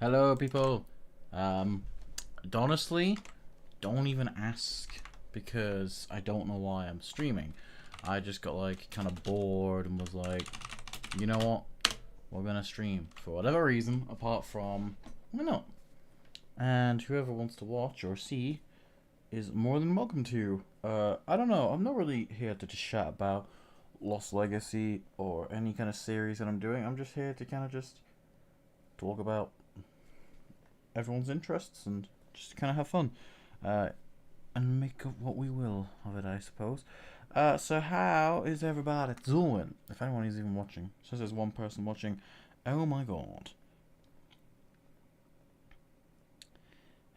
Hello, people. Honestly, don't even ask because I don't know why I'm streaming. I just got like kind of bored and was like, you know what? We're gonna stream for whatever reason, apart from why not? And whoever wants to watch or see is more than welcome to. I don't know. I'm not really here to just chat about Lost Legacy or any kind of series that I'm doing. I'm just here to kind of just talk about everyone's interests and just kind of have fun and make of what we will of it, I suppose. So how is everybody doing? If anyone is even watching, it says there's one person watching. Oh my god!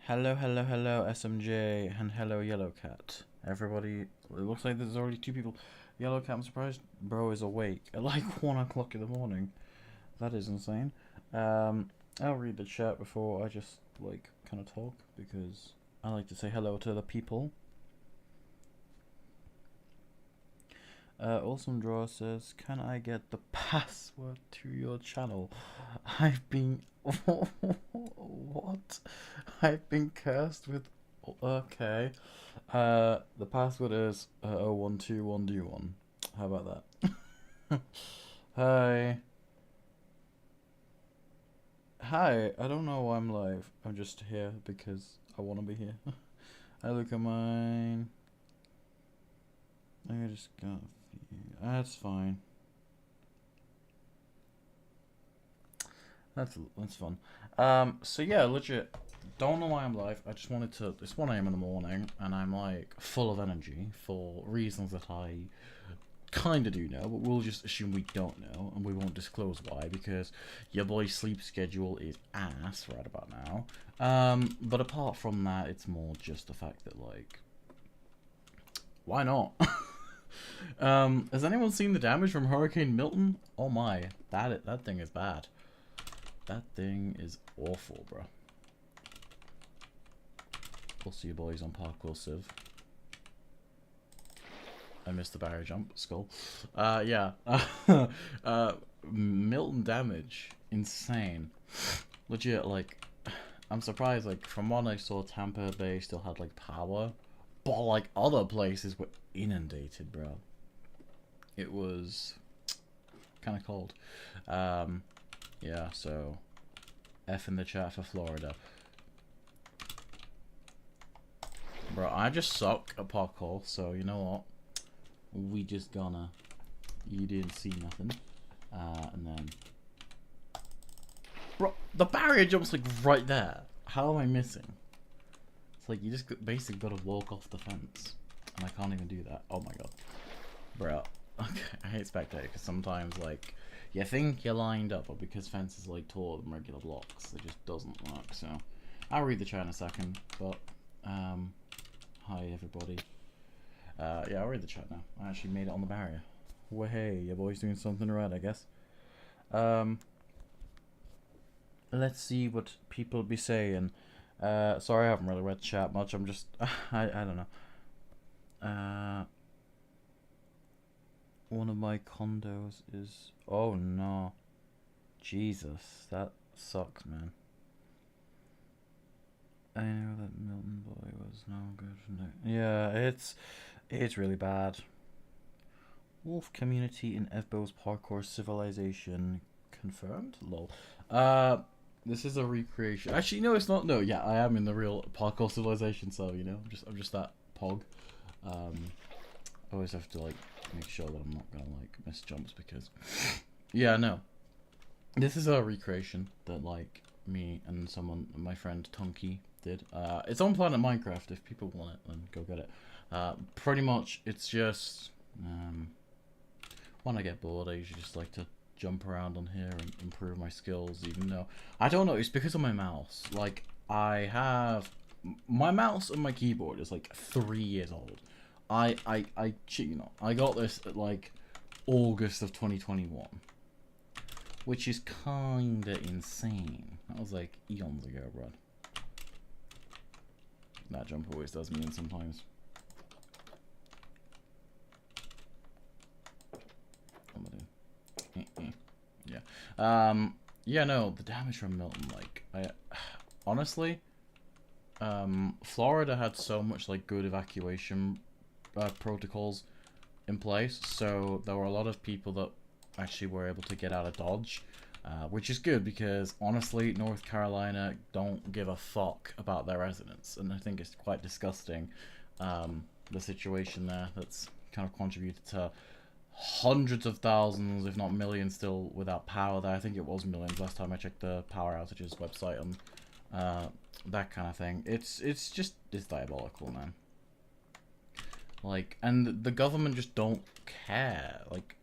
Hello, hello, hello, SMJ, and hello, Yellow Cat. Everybody, it looks like there's already two people. Yellow Cat, I'm surprised bro is awake at like 1 o'clock in the morning. That is insane. I'll read the chat before I just like kind of talk because I like to say hello to the people. Awesome Draw says, "Can I get the password to your channel? I've been what? I've been cursed with. Okay. The password is 0121D1. How about that? Hi." Hi, I don't know why I'm live. I'm just here because I want to be here. I look at mine. I just got. That's fine. That's fun. So yeah, legit. Don't know why I'm live. I just wanted to. It's 1 a.m. in the morning, and I'm like full of energy for reasons that I kind of do know, but we'll just assume we don't know, and we won't disclose why because your boy's sleep schedule is ass right about now. But apart from that, it's more just the fact that like, why not? Has anyone seen the damage from Hurricane Milton? Oh my, that thing is bad. That thing is awful, bro. We'll see you boys on Parkour Civ. I missed the barrier jump. Skull. Yeah. Milton damage. Insane. Legit, like, I'm surprised, like, from what I saw, Tampa Bay still had, like, power. But, like, other places were inundated, bro. It was kind of cold. Yeah, so F in the chat for Florida. Bro, I just suck at parkour, so you know what? We just gonna. You didn't see nothing. And then. Bro, the barrier jump's like right there. How am I missing? It's like you just basically gotta walk off the fence. And I can't even do that. Oh my god. Bro. Okay, I hate spectator because sometimes like you think you're lined up, but because fence is like taller than regular blocks, it just doesn't work. So I'll read the chat in a second. But hi everybody. Yeah, I'll read the chat now. I actually made it on the barrier. Well, hey, your boy's doing something right, I guess. Let's see what people be saying. Sorry, I haven't really read chat much. I'm just, I don't know. One of my condos is. Oh no, Jesus, that sucks, man. I know that Milton boy was no good. Yeah, it's really bad. Wolf community in Evbo's parkour civilization confirmed. Lol. This is a recreation. Actually, no, it's not. No, yeah, I am in the real parkour civilization. So you know, I'm just that pog. I always have to like make sure that I'm not gonna like miss jumps because, yeah, no. This is a recreation that like me and my friend Tonky did. It's on Planet Minecraft. If people want it, then go get it. Pretty much, it's just when I get bored, I usually just like to jump around on here and improve my skills. Even though I don't know, it's because of my mouse. Like I have my mouse and my keyboard is like 3 years old. I you know, I got this at like August of 2021, which is kinda insane. That was like eons ago, bro. That jump always does me in sometimes. I'm gonna do. Yeah. yeah, no, the damage from Milton, like, honestly, Florida had so much, like, good evacuation protocols in place, so there were a lot of people that actually were able to get out of Dodge, which is good because, honestly, North Carolina don't give a fuck about their residents, and I think it's quite disgusting, the situation there that's kind of contributed to hundreds of thousands, if not millions, still without power there. I think it was millions last time I checked the power outages website and that kind of thing. It's diabolical, man. Like, and the government just don't care. Like,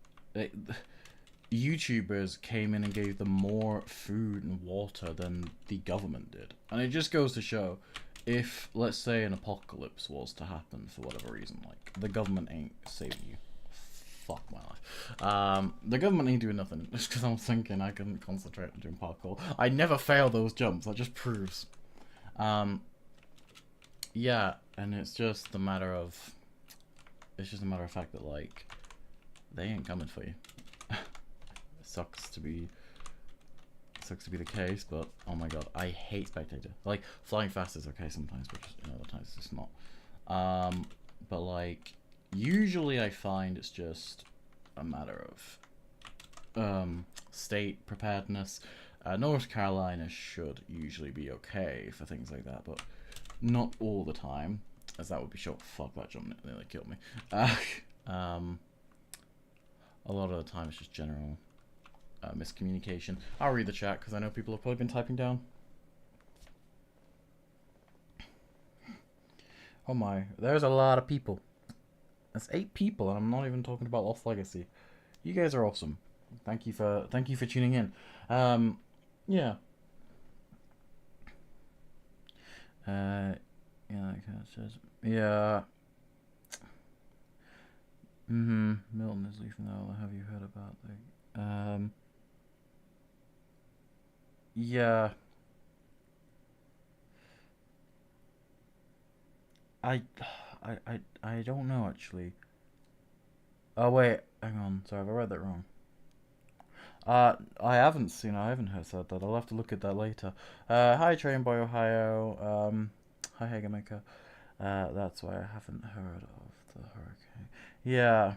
YouTubers came in and gave them more food and water than the government did. And it just goes to show, if, let's say, an apocalypse was to happen for whatever reason, like, the government ain't saving you. Fuck my life. The government ain't doing nothing. Just because I was thinking I couldn't concentrate on doing parkour. I never fail those jumps. That just proves. Yeah, and it's just a matter of... It's just a matter of fact that, like, they ain't coming for you. Sucks to be the case, but oh my god, I hate spectator. Like, flying fast is okay sometimes, but just, other times it's not. But like, usually I find it's just a matter of state preparedness. North Carolina should usually be okay for things like that, but not all the time, as that would be short. Fuck, that jump nearly killed me. A lot of the time it's just general miscommunication. I'll read the chat because I know people have probably been typing down. Oh my, there's a lot of people. That's 8 people, and I'm not even talking about Lost Legacy. You guys are awesome. Thank you for tuning in. Yeah. Yeah, like it says. Yeah. Milton is leaving now. Have you heard about the yeah. I don't know actually. Oh wait, hang on. Sorry, have I read that wrong? I haven't heard said that. I'll have to look at that later. Hi Train Boy Ohio. Hi Hegamaker. That's why I haven't heard of the hurricane. Yeah.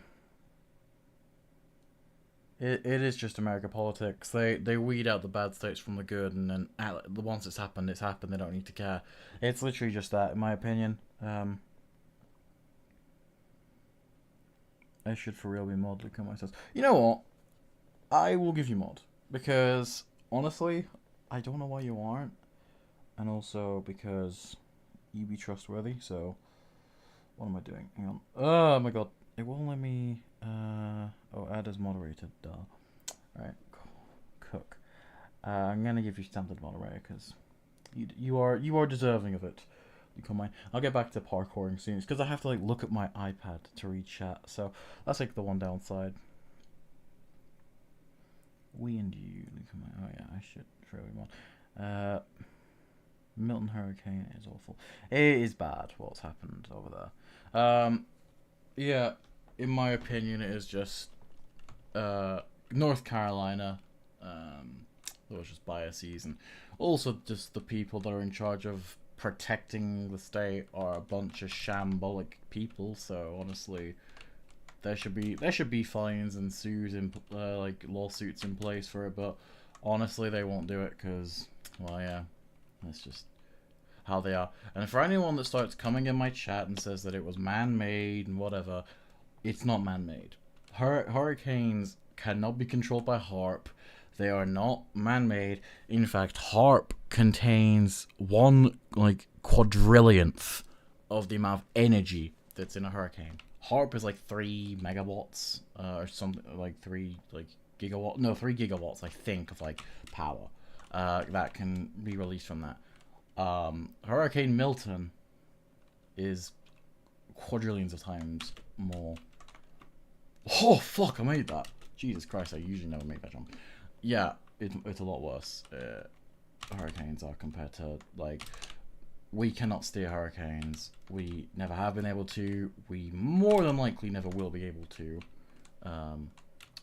It is just American politics. They weed out the bad states from the good, and then once it's happened, it's happened. They don't need to care. It's literally just that, in my opinion. I should for real be mod. Look at myself. You know what? I will give you mod because honestly, I don't know why you aren't, and also because you be trustworthy. So, what am I doing? Hang on. Oh my god, it won't let me. Oh, add as moderator. Duh. Alright, cook. I'm gonna give you standard moderator because you are deserving of it. You come on. I'll get back to parkouring soon because I have to like look at my iPad to read chat. So that's like the one downside. We and you. Oh yeah, I should throw him on. Milton Hurricane is awful. It is bad what's happened over there. Yeah, in my opinion, it is just North Carolina. There was just biases, and also just the people that are in charge of protecting the state are a bunch of shambolic people. So honestly, there should be fines and suits in like lawsuits in place for it. But honestly, they won't do it because, well, yeah, that's just how they are. And for anyone that starts coming in my chat and says that it was man-made and whatever, it's not man-made. Hurricanes cannot be controlled by HAARP. They are not man-made. In fact, HAARP contains 1 like quadrillionth of the amount of energy that's in a hurricane. HAARP is like 3 megawatts or something, like 3 gigawatts. No, 3 gigawatts, I think, of like power that can be released from that. Hurricane Milton is quadrillions of times more. Oh fuck! I made that. Jesus Christ! I usually never make that jump. Yeah, it's a lot worse. Hurricanes are compared to, like, we cannot steer hurricanes. We never have been able to. We more than likely never will be able to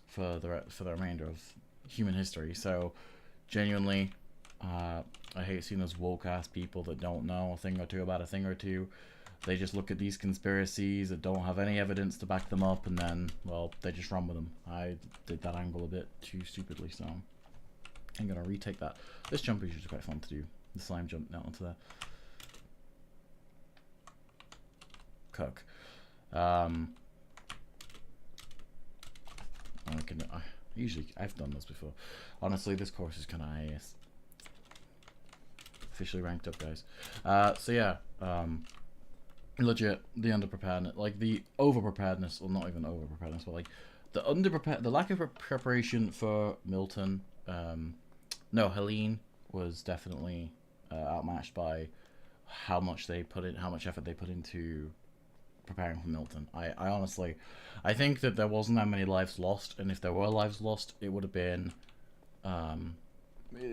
for the remainder of human history. So genuinely, I hate seeing those woke ass people that don't know a thing or two about a thing or two. They just look at these conspiracies that don't have any evidence to back them up, and then, well, they just run with them. I did that angle a bit too stupidly, so I'm gonna retake that. This jump is usually quite fun to do. The slime jump down onto there. Cook. I've done this before. Honestly, this course is kind of IAS. Officially ranked up, guys. So yeah, legit, the underpreparedness, like the overpreparedness, or not even overpreparedness, but like the lack of preparation for Milton. No, Helene was definitely outmatched by how much effort they put into preparing for Milton. I honestly, I think that there wasn't that many lives lost, and if there were lives lost, it would have been,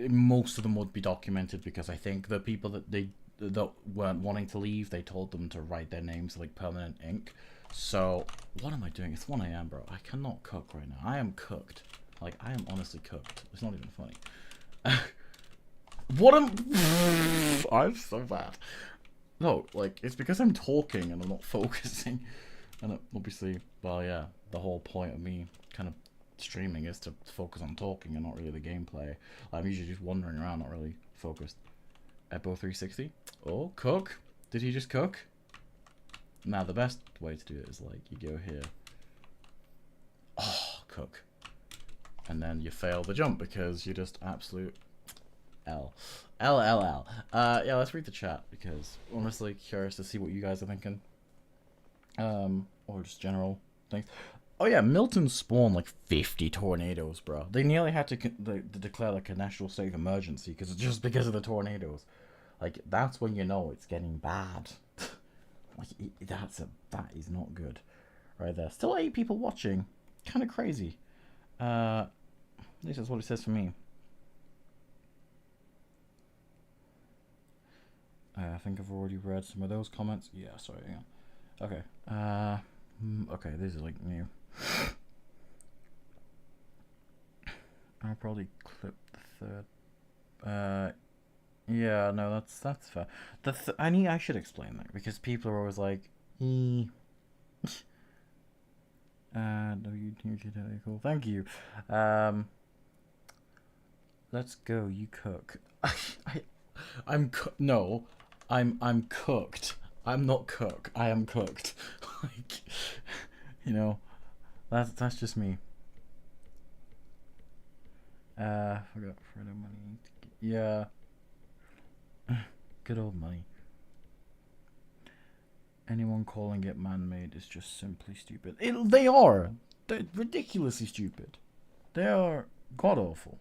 most of them would be documented, because I think the people that weren't wanting to leave, they told them to write their names like permanent ink. So what am I doing? It's 1 a.m, bro. I cannot cook right now. I am cooked. Like, I am honestly cooked. It's not even funny. I'm so bad. No, like, it's because I'm talking and I'm not focusing. And obviously, well, yeah, the whole point of me kind of streaming is to focus on talking and not really the gameplay. I'm usually just wandering around, not really focused. Epo 360. Oh, cook. Did he just cook? Now, the best way to do it is, like, you go here. Oh, cook. And then you fail the jump because you're just absolute L. Yeah, let's read the chat, because honestly curious to see what you guys are thinking. Or just general things. Oh yeah, Milton spawned like 50 tornadoes, bro. They nearly had to declare like a national state of emergency just because of the tornadoes. Like, that's when you know it's getting bad. Like, that is not good, right there. Still 8 people watching, kind of crazy. This is what it says for me. I think I've already read some of those comments. Yeah, sorry. Yeah. Okay. Okay, this is like new. I'll probably clip the third. Yeah, no, that's fair. I should explain that, because people are always like, no, you cool. Thank you. Let's go. You cook. I'm cooked. I'm not cook. I am cooked. Like, you know, that's just me. Forgot further money. Yeah. Good old money. Anyone calling it man-made is just simply stupid. They are. They're ridiculously stupid. They are god-awful.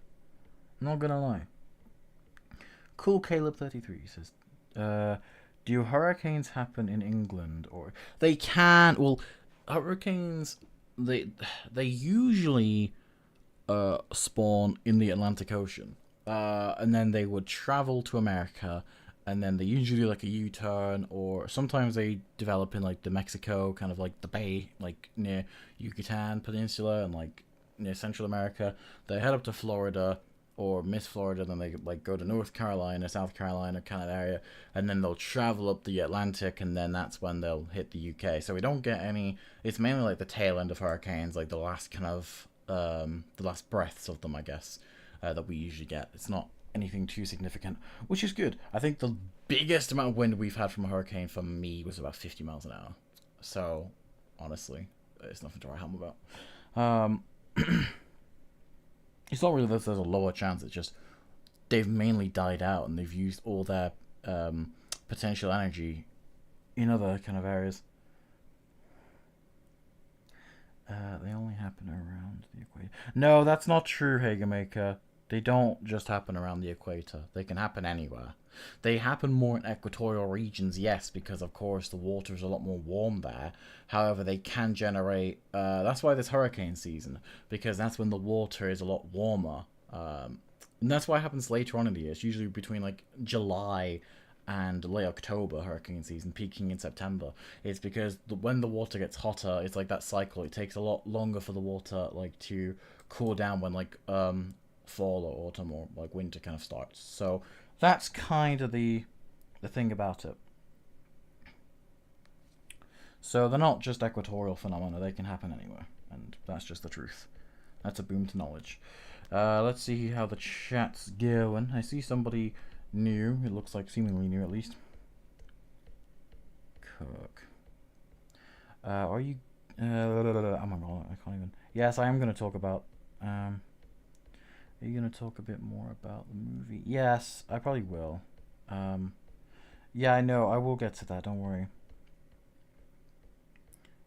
Not gonna lie. Cool Caleb 33 says, do hurricanes happen in England, or they can? Well, hurricanes, they usually spawn in the Atlantic Ocean, and then they would travel to America, and then they usually do like a U-turn, or sometimes they develop in like the Mexico, kind of like the Bay, like near Yucatan Peninsula and like near Central America. They head up to Florida or Miss Florida, then they like go to North Carolina, South Carolina kind of area, and then they'll travel up the Atlantic, and then that's when they'll hit the UK. So we don't get any. It's mainly like the tail end of hurricanes, like the last kind of the last breaths of them, I guess, that we usually get. It's not anything too significant, which is good. I think the biggest amount of wind we've had from a hurricane for me was about 50 miles an hour. So honestly, it's nothing to write home about. It's not really that there's a lower chance, it's just they've mainly died out and they've used all their potential energy in other kind of areas. They only happen around the equator. No, that's not true, Hagemaker. They don't just happen around the equator. They can happen anywhere. They happen more in equatorial regions, yes, because of course the water is a lot more warm there. However, they can generate, that's why there's hurricane season, because that's when the water is a lot warmer. And that's why it happens later on in the year. It's usually between like July and late October, hurricane season, peaking in September. It's because when the water gets hotter, it's like that cycle. It takes a lot longer for the water like to cool down when like fall or autumn or like winter kind of starts. So that's kind of the thing about it. So they're not just equatorial phenomena; they can happen anywhere, and that's just the truth. That's a boom to knowledge. Let's see how the chat's going. I see somebody new. It looks like seemingly new, at least. Cook. Are you? Oh my god, I can't even. Yes, I am going to talk about. Are you going to talk a bit more about the movie? Yes, I probably will. Yeah, I know. I will get to that. Don't worry.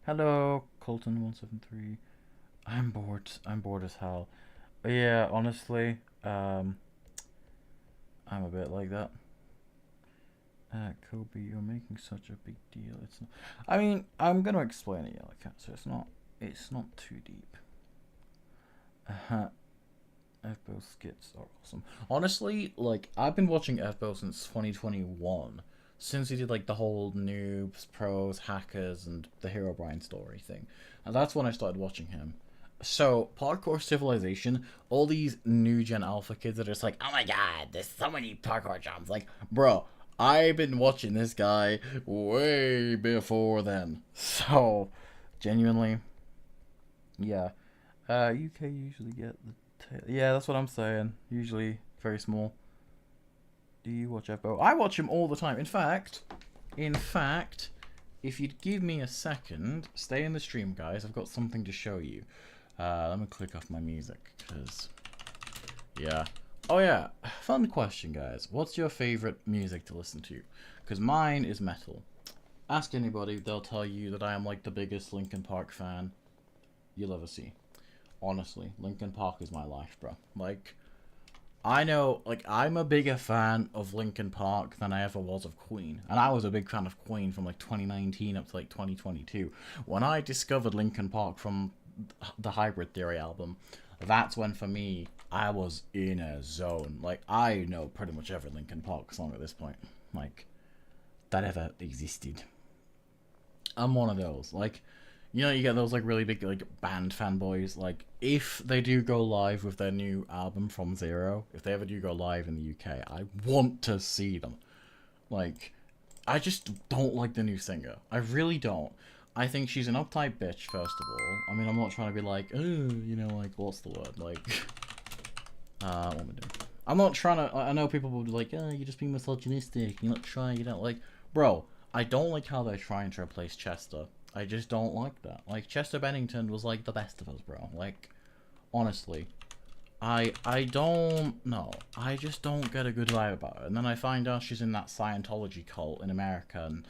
Hello, Colton173. I'm bored. I'm bored as hell. But yeah, honestly, I'm a bit like that. Kobe, you're making such a big deal. It's not. I mean, I'm gonna explain it, Yellow Cat. So it's not. It's not too deep. FBO skits are awesome. Honestly, like I've been watching FBO since 2021. Since he did like the whole noobs, pros, hackers, and the Herobrine story thing, and that's when I started watching him. So Parkour Civilization, all these new gen alpha kids are just like, oh my god, there's so many parkour jumps. Like, bro, I've been watching this guy way before then. So, genuinely, yeah. UK usually get the tail. Yeah, that's what I'm saying. Usually very small. Do you watch FBO? I watch him all the time. In fact, if you'd give me a second, stay in the stream, guys. I've got something to show you. Let me click off my music, because, yeah. Oh yeah, fun question, guys. What's your favorite music to listen to? Because mine is metal. Ask anybody, they'll tell you that I am like the biggest Linkin Park fan you'll ever see. Honestly, Linkin Park is my life, bro. Like, I know, like, I'm a bigger fan of Linkin Park than I ever was of Queen. And I was a big fan of Queen from, like, 2019 up to, like, 2022. When I discovered Linkin Park from the Hybrid Theory album, that's when, for me, I was in a zone. Like, I know pretty much every Linkin Park song at this point. Like, that ever existed. I'm one of those. Like, you know, you get those, like, really big, like, band fanboys. Like, if they do go live with their new album From Zero, if they ever do go live in the UK, I want to see them. Like, I just don't like the new singer. I really don't. I think she's an uptight bitch, first of all. I mean, I'm not trying to be like, oh, you know, like, what's the word? Like, what am I doing? I'm not trying to, I know people will be like, oh, you're just being misogynistic, you're not trying, you don't like, bro, I don't like how they're trying to replace Chester. I just don't like that. Like, Chester Bennington was, like, the best of us, bro. Like, honestly. I don't know. I just don't get a good vibe about her. And then I find out she's in that Scientology cult in America, and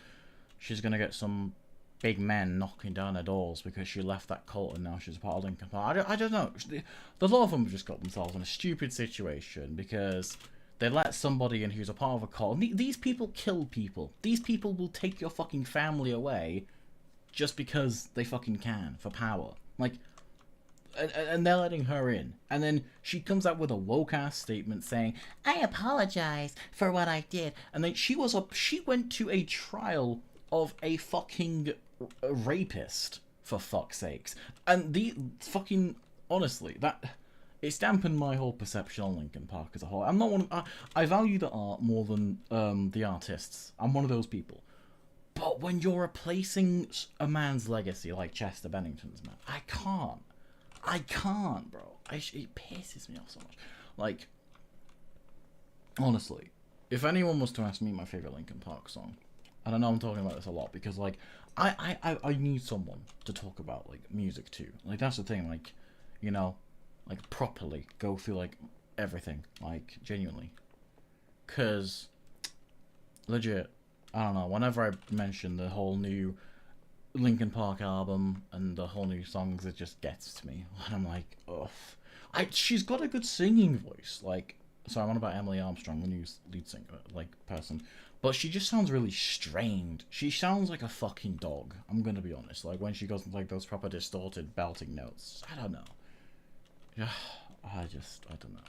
she's gonna get some big men knocking down her doors because she left that cult and now she's a part of Linkin Park. I don't know. The lot of them have just got themselves in a stupid situation because they let somebody in who's a part of a cult. These people kill people. These people will take your fucking family away just because they fucking can, for power. Like, and they're letting her in. And then she comes out with a woke-ass statement saying, I apologize for what I did. And then she went to a trial of a fucking rapist, for fuck's sakes. And the fucking, honestly, it's dampened my whole perception on Linkin Park as a whole. I'm not one of, I value the art more than the artists. I'm one of those people. But when you're replacing a man's legacy like Chester Bennington's, man, I can't, bro. It pisses me off so much. Like, honestly, if anyone was to ask me my favorite Linkin Park song, and I know I'm talking about this a lot because, like, I need someone to talk about, like, music too. Like, that's the thing, like, you know, like, properly go through, like, everything, like, genuinely. Because, legit, I don't know, whenever I mention the whole new Linkin Park album and the whole new songs, it just gets to me. And I'm like, ugh. She's got a good singing voice. Like, sorry, I'm on about Emily Armstrong, the new lead singer, like, person. But she just sounds really strained. She sounds like a fucking dog, I'm gonna be honest. Like, when she goes into, like, those proper distorted belting notes. I don't know. I don't know.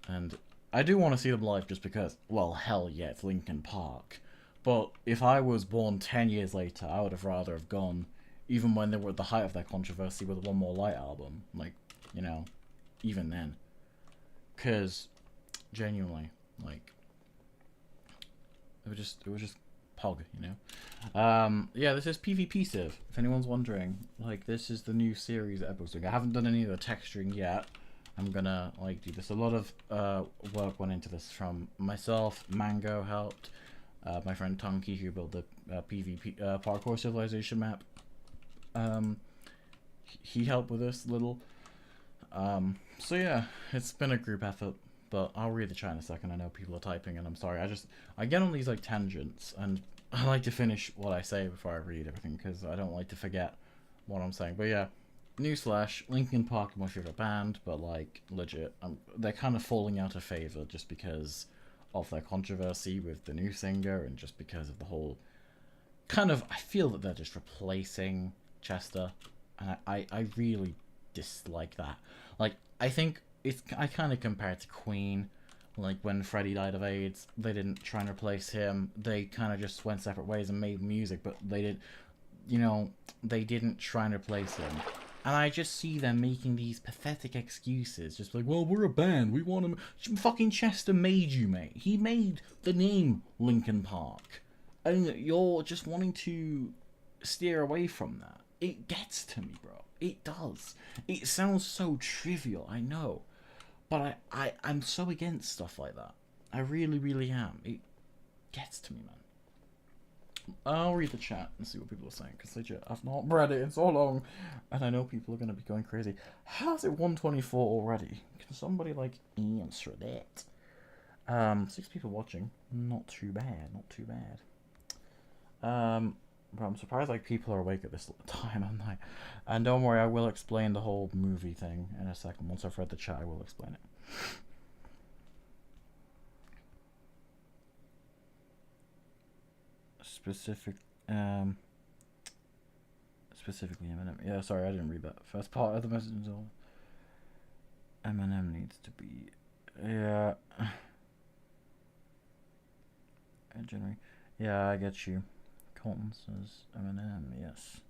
And I do want to see them live just because, well, hell yeah, it's Linkin Park. But if I was born 10 years later, I would have rather have gone, even when they were at the height of their controversy with the One More Light album. Like, you know, even then. Because genuinely, like, it was just pog, you know. Yeah, this is PvP Civ. If anyone's wondering, like, this is the new series that Epo's doing. I haven't done any of the texturing yet. I'm gonna like do this. A lot of work went into this from myself. Mango helped. My friend Tonki, who built the PvP Parkour Civilization map. He helped with this little. So yeah, it's been a group effort. But I'll read the chat in a second. I know people are typing, and I'm sorry. I get on these like tangents, and I like to finish what I say before I read everything because I don't like to forget what I'm saying. But yeah, newsflash: Linkin Park are my favorite band, but like legit, they're kind of falling out of favor just because of their controversy with the new singer, and just because of the whole kind of. I feel that they're just replacing Chester, and I really dislike that. Like, I think I kind of compare it to Queen. Like, when Freddie died of AIDS, they didn't try and replace him. They kind of just went separate ways and made music, but they did, you know, they didn't try and replace him. And I just see them making these pathetic excuses, just like, well, we're a band, we want to. Fucking Chester made you, mate. He made the name Linkin Park, and you're just wanting to steer away from that. It gets to me, bro. It does. It sounds so trivial, I know. But I'm so against stuff like that. I really, really am. It gets to me, man. I'll read the chat and see what people are saying, because legit, I've not read it in so long, and I know people are going to be going crazy. How's it 124 already? Can somebody, like, answer that? 6 people watching. Not too bad, not too bad. But I'm surprised like people are awake at this time of night. And don't worry, I will explain the whole movie thing in a second. Once I've read the chat, I will explain it. Specifically Eminem. Yeah, sorry, I didn't read that first part of the message at all. Eminem needs to be, yeah. Yeah, I get you. Colton says Eminem, yes.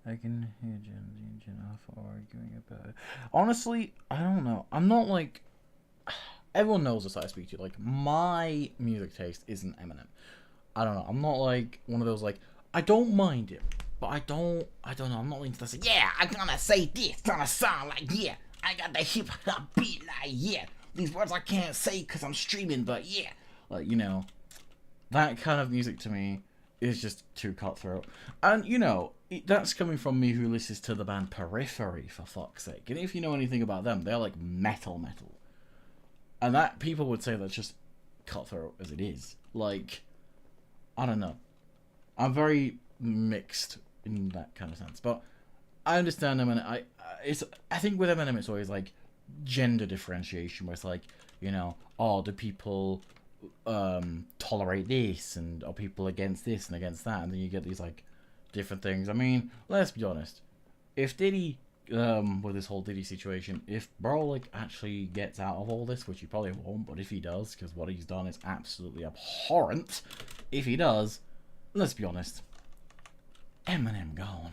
I can hear Gen Z and Gen Alpha arguing about it. Honestly, I don't know. I'm not like. Everyone knows this I speak to. Like, my music taste isn't Eminem. I don't know. I'm not like one of those like. I don't mind it, but I don't know. I'm not into this. Yeah, I'm gonna say this. It's gonna sound like yeah. I got the hip hop beat like yeah. These words I can't say because I'm streaming, but yeah. Like, you know, that kind of music to me is just too cutthroat. And, you know, that's coming from me who listens to the band Periphery, for fuck's sake. And if you know anything about them, they're like metal. And that, people would say that's just cutthroat as it is. Like, I don't know. I'm very mixed in that kind of sense. But I understand them, and I think with Eminem it's always like, gender differentiation where it's like, you know, oh, do people tolerate this, and are people against this and against that, and then you get these like different things. I mean, let's be honest, if Diddy with this whole Diddy situation, if bro like actually gets out of all this, which he probably won't, but if he does, because what he's done is absolutely abhorrent, if he does, let's be honest, Eminem gone.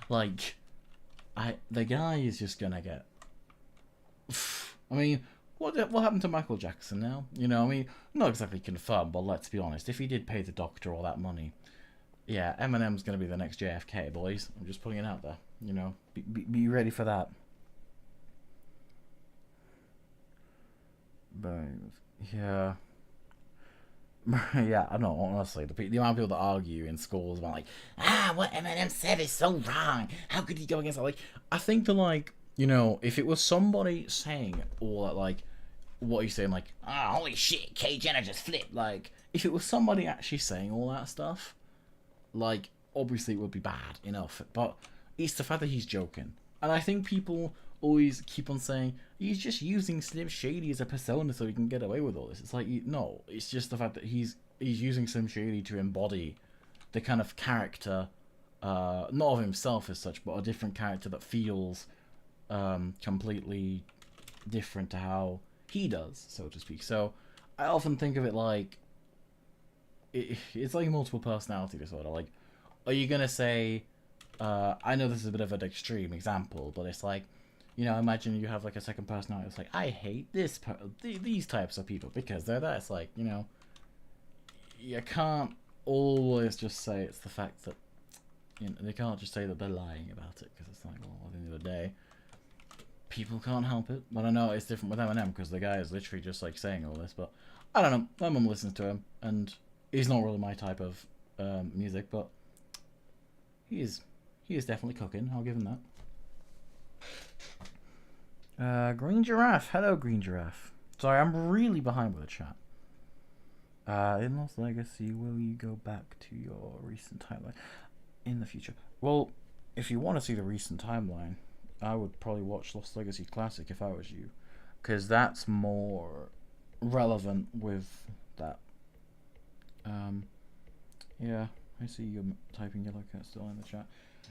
Like, the guy is just gonna get, I mean, what happened to Michael Jackson now? You know, I mean, not exactly confirmed, but let's be honest. If he did pay the doctor all that money, yeah, Eminem's going to be the next JFK, boys. I'm just putting it out there. You know, be ready for that. But, yeah. Yeah, I know, honestly, the amount of people that argue in schools about, like, what Eminem said is so wrong. How could he go against that? Like, I think that, like, you know, if it was somebody saying all that, like, what he's saying, like, holy shit, Kay Jenner just flipped. Like, if it was somebody actually saying all that stuff, like, obviously it would be bad enough. But it's the fact that he's joking. And I think people always keep on saying, he's just using Slim Shady as a persona so he can get away with all this. It's like, no, it's just the fact that he's using Slim Shady to embody the kind of character, not of himself as such, but a different character that feels completely different to how he does, so to speak. So I often think of it like it's like multiple personality disorder. Like, are you gonna say I know this is a bit of an extreme example, but it's like, you know, imagine you have like a second personality. It's like, I hate these types of people because they're that. It's like, you know, you can't always just say it's the fact that, you know, they can't just say that they're lying about it, because it's like, well, at the end of the day, people can't help it. But I know it's different with Eminem, because the guy is literally just like saying all this. But I don't know. My mum listens to him, and he's not really my type of music, but he is definitely cooking. I'll give him that. Green Giraffe. Hello, Green Giraffe. Sorry, I'm really behind with the chat. In Lost Legacy, will you go back to your recent timeline in the future? Well, if you want to see the recent timeline, I would probably watch Lost Legacy Classic if I was you, because that's more relevant with that. Yeah, I see you typing Yellow Cat still in the chat.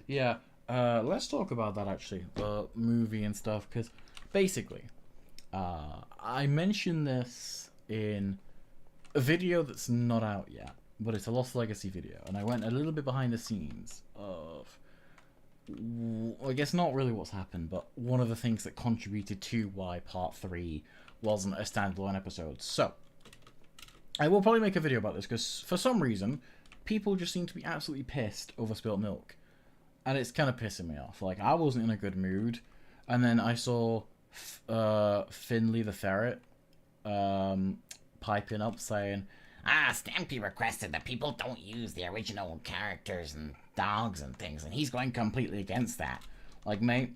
Yeah, let's talk about that actually, the movie and stuff, because basically, I mentioned this in a video that's not out yet, but it's a Lost Legacy video, and I went a little bit behind the scenes of, I guess not really what's happened, but one of the things that contributed to why Part 3 wasn't a standalone episode. So, I will probably make a video about this, because for some reason, people just seem to be absolutely pissed over spilt milk. And it's kind of pissing me off. Like, I wasn't in a good mood, and then I saw Finley the Ferret piping up saying, Stampy requested that people don't use the original characters and dogs and things, and he's going completely against that. Like, mate,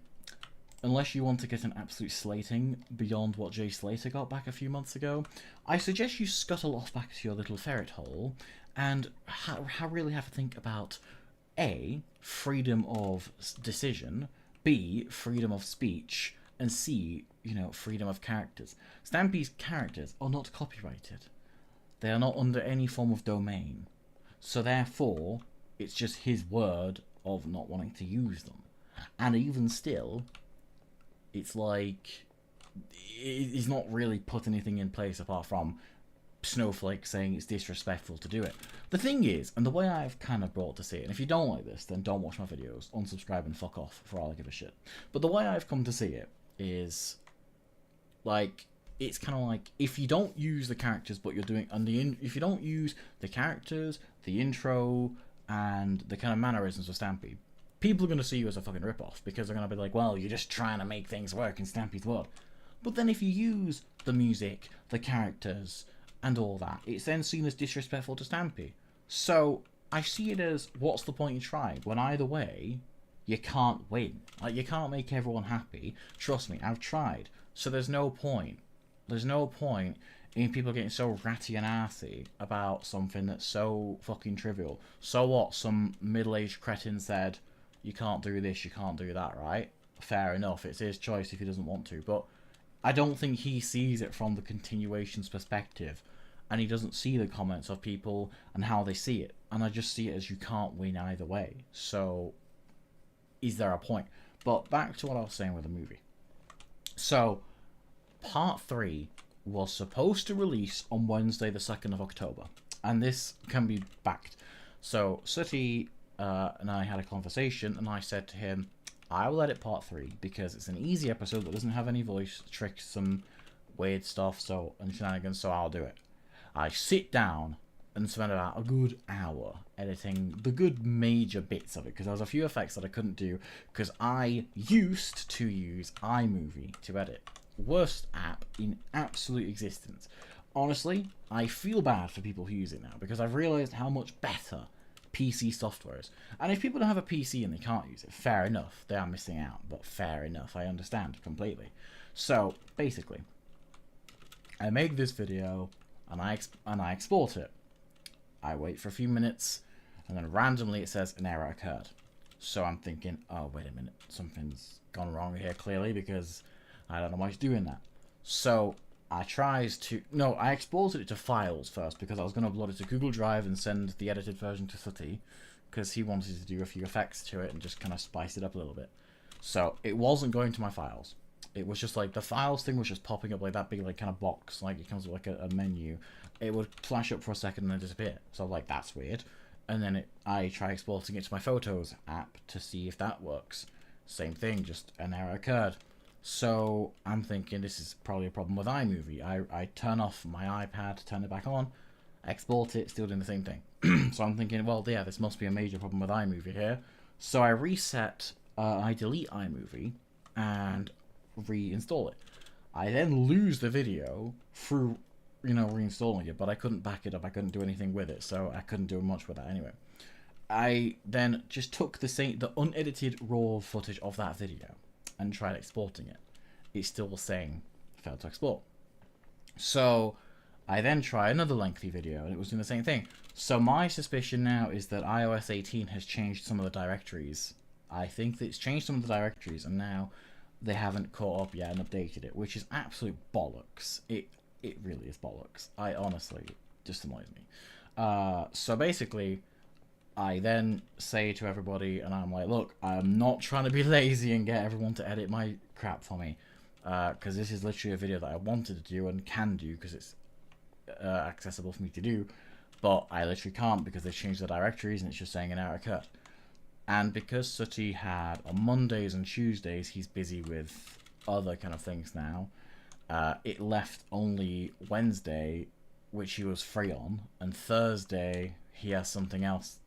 unless you want to get an absolute slating beyond what Jay Slater got back a few months ago, I suggest you scuttle off back to your little ferret hole and really have to think about A, freedom of decision, B, freedom of speech, and C, you know, freedom of characters. Stampy's characters are not copyrighted. They are not under any form of domain. So therefore, it's just his word of not wanting to use them. And even still, it's like, he's not really put anything in place apart from Snowflake saying it's disrespectful to do it. The thing is, and the way I've kind of brought to see it, and if you don't like this, then don't watch my videos, unsubscribe and fuck off for all I give a shit. But the way I've come to see it is, like, it's kind of like, if you don't use the characters, but you're doing, and if you don't use the characters, the intro, and the kind of mannerisms of Stampy, people are going to see you as a fucking ripoff, because they're going to be like, well, you're just trying to make things work in Stampy's world. But then if you use the music, the characters, and all that, it's then seen as disrespectful to Stampy. So I see it as, what's the point in trying, when either way, you can't win. Like, you can't make everyone happy. Trust me, I've tried. So there's no point. There's no point in people getting so ratty and arsey about something that's so fucking trivial. So what? Some middle-aged cretin said, you can't do this, you can't do that, right? Fair enough, it's his choice if he doesn't want to. But I don't think he sees it from the continuation's perspective. And he doesn't see the comments of people and how they see it. And I just see it as you can't win either way. So, is there a point? But back to what I was saying with the movie. So, Part 3 was supposed to release on Wednesday the 2nd of October. And this can be backed. So, Sooty and I had a conversation, and I said to him, I will edit Part 3 because it's an easy episode that doesn't have any voice tricks, some weird stuff, and shenanigans, so I'll do it. I sit down and spend about a good hour editing the good major bits of it, because there was a few effects that I couldn't do because I used to use iMovie to edit. Worst app in absolute existence. Honestly, I feel bad for people who use it now, because I've realised how much better PC software is. And if people don't have a PC and they can't use it, fair enough, they are missing out, but fair enough, I understand completely. So, basically, I make this video, and I export it. I wait for a few minutes, and then randomly it says an error occurred. So I'm thinking, oh, wait a minute, something's gone wrong here clearly, because I don't know why it's doing that. So I exported it to files first, because I was going to upload it to Google Drive and send the edited version to Sooty, because he wanted to do a few effects to it and just kind of spice it up a little bit. So it wasn't going to my files. It was just like, the files thing was just popping up like that big, like, kind of box, like it comes with like a menu. It would flash up for a second and then disappear. So like, that's weird. and then I try exporting it to my Photos app to see if that works. Same thing, just an error occurred. So I'm thinking this is probably a problem with iMovie. I turn off my iPad, turn it back on, export it, still doing the same thing. So I'm thinking, well, yeah, this must be a major problem with iMovie here. So I reset, I delete iMovie and reinstall it. I then lose the video through, reinstalling it, but I couldn't back it up. I couldn't do anything with it, so I couldn't do much with that anyway. I then just took the unedited raw footage of that video and tried exporting it. It's still saying failed to export. So I then try another lengthy video, and it was doing the same thing. So my suspicion now is that iOS 18 has changed some of the directories. I think that it's changed some of the directories, and now they haven't caught up yet and updated it, which is absolute bollocks. It really is bollocks. I honestly, just annoys me. So basically, I then say to everybody, and I'm like, look, I'm not trying to be lazy and get everyone to edit my crap for me, because this is literally a video that I wanted to do and can do because it's accessible for me to do, but I literally can't because they've changed the directories and it's just saying an error occurred. And because Sooty had on Mondays and Tuesdays, he's busy with other kind of things now, it left only Wednesday, which he was free on, and Thursday he has something else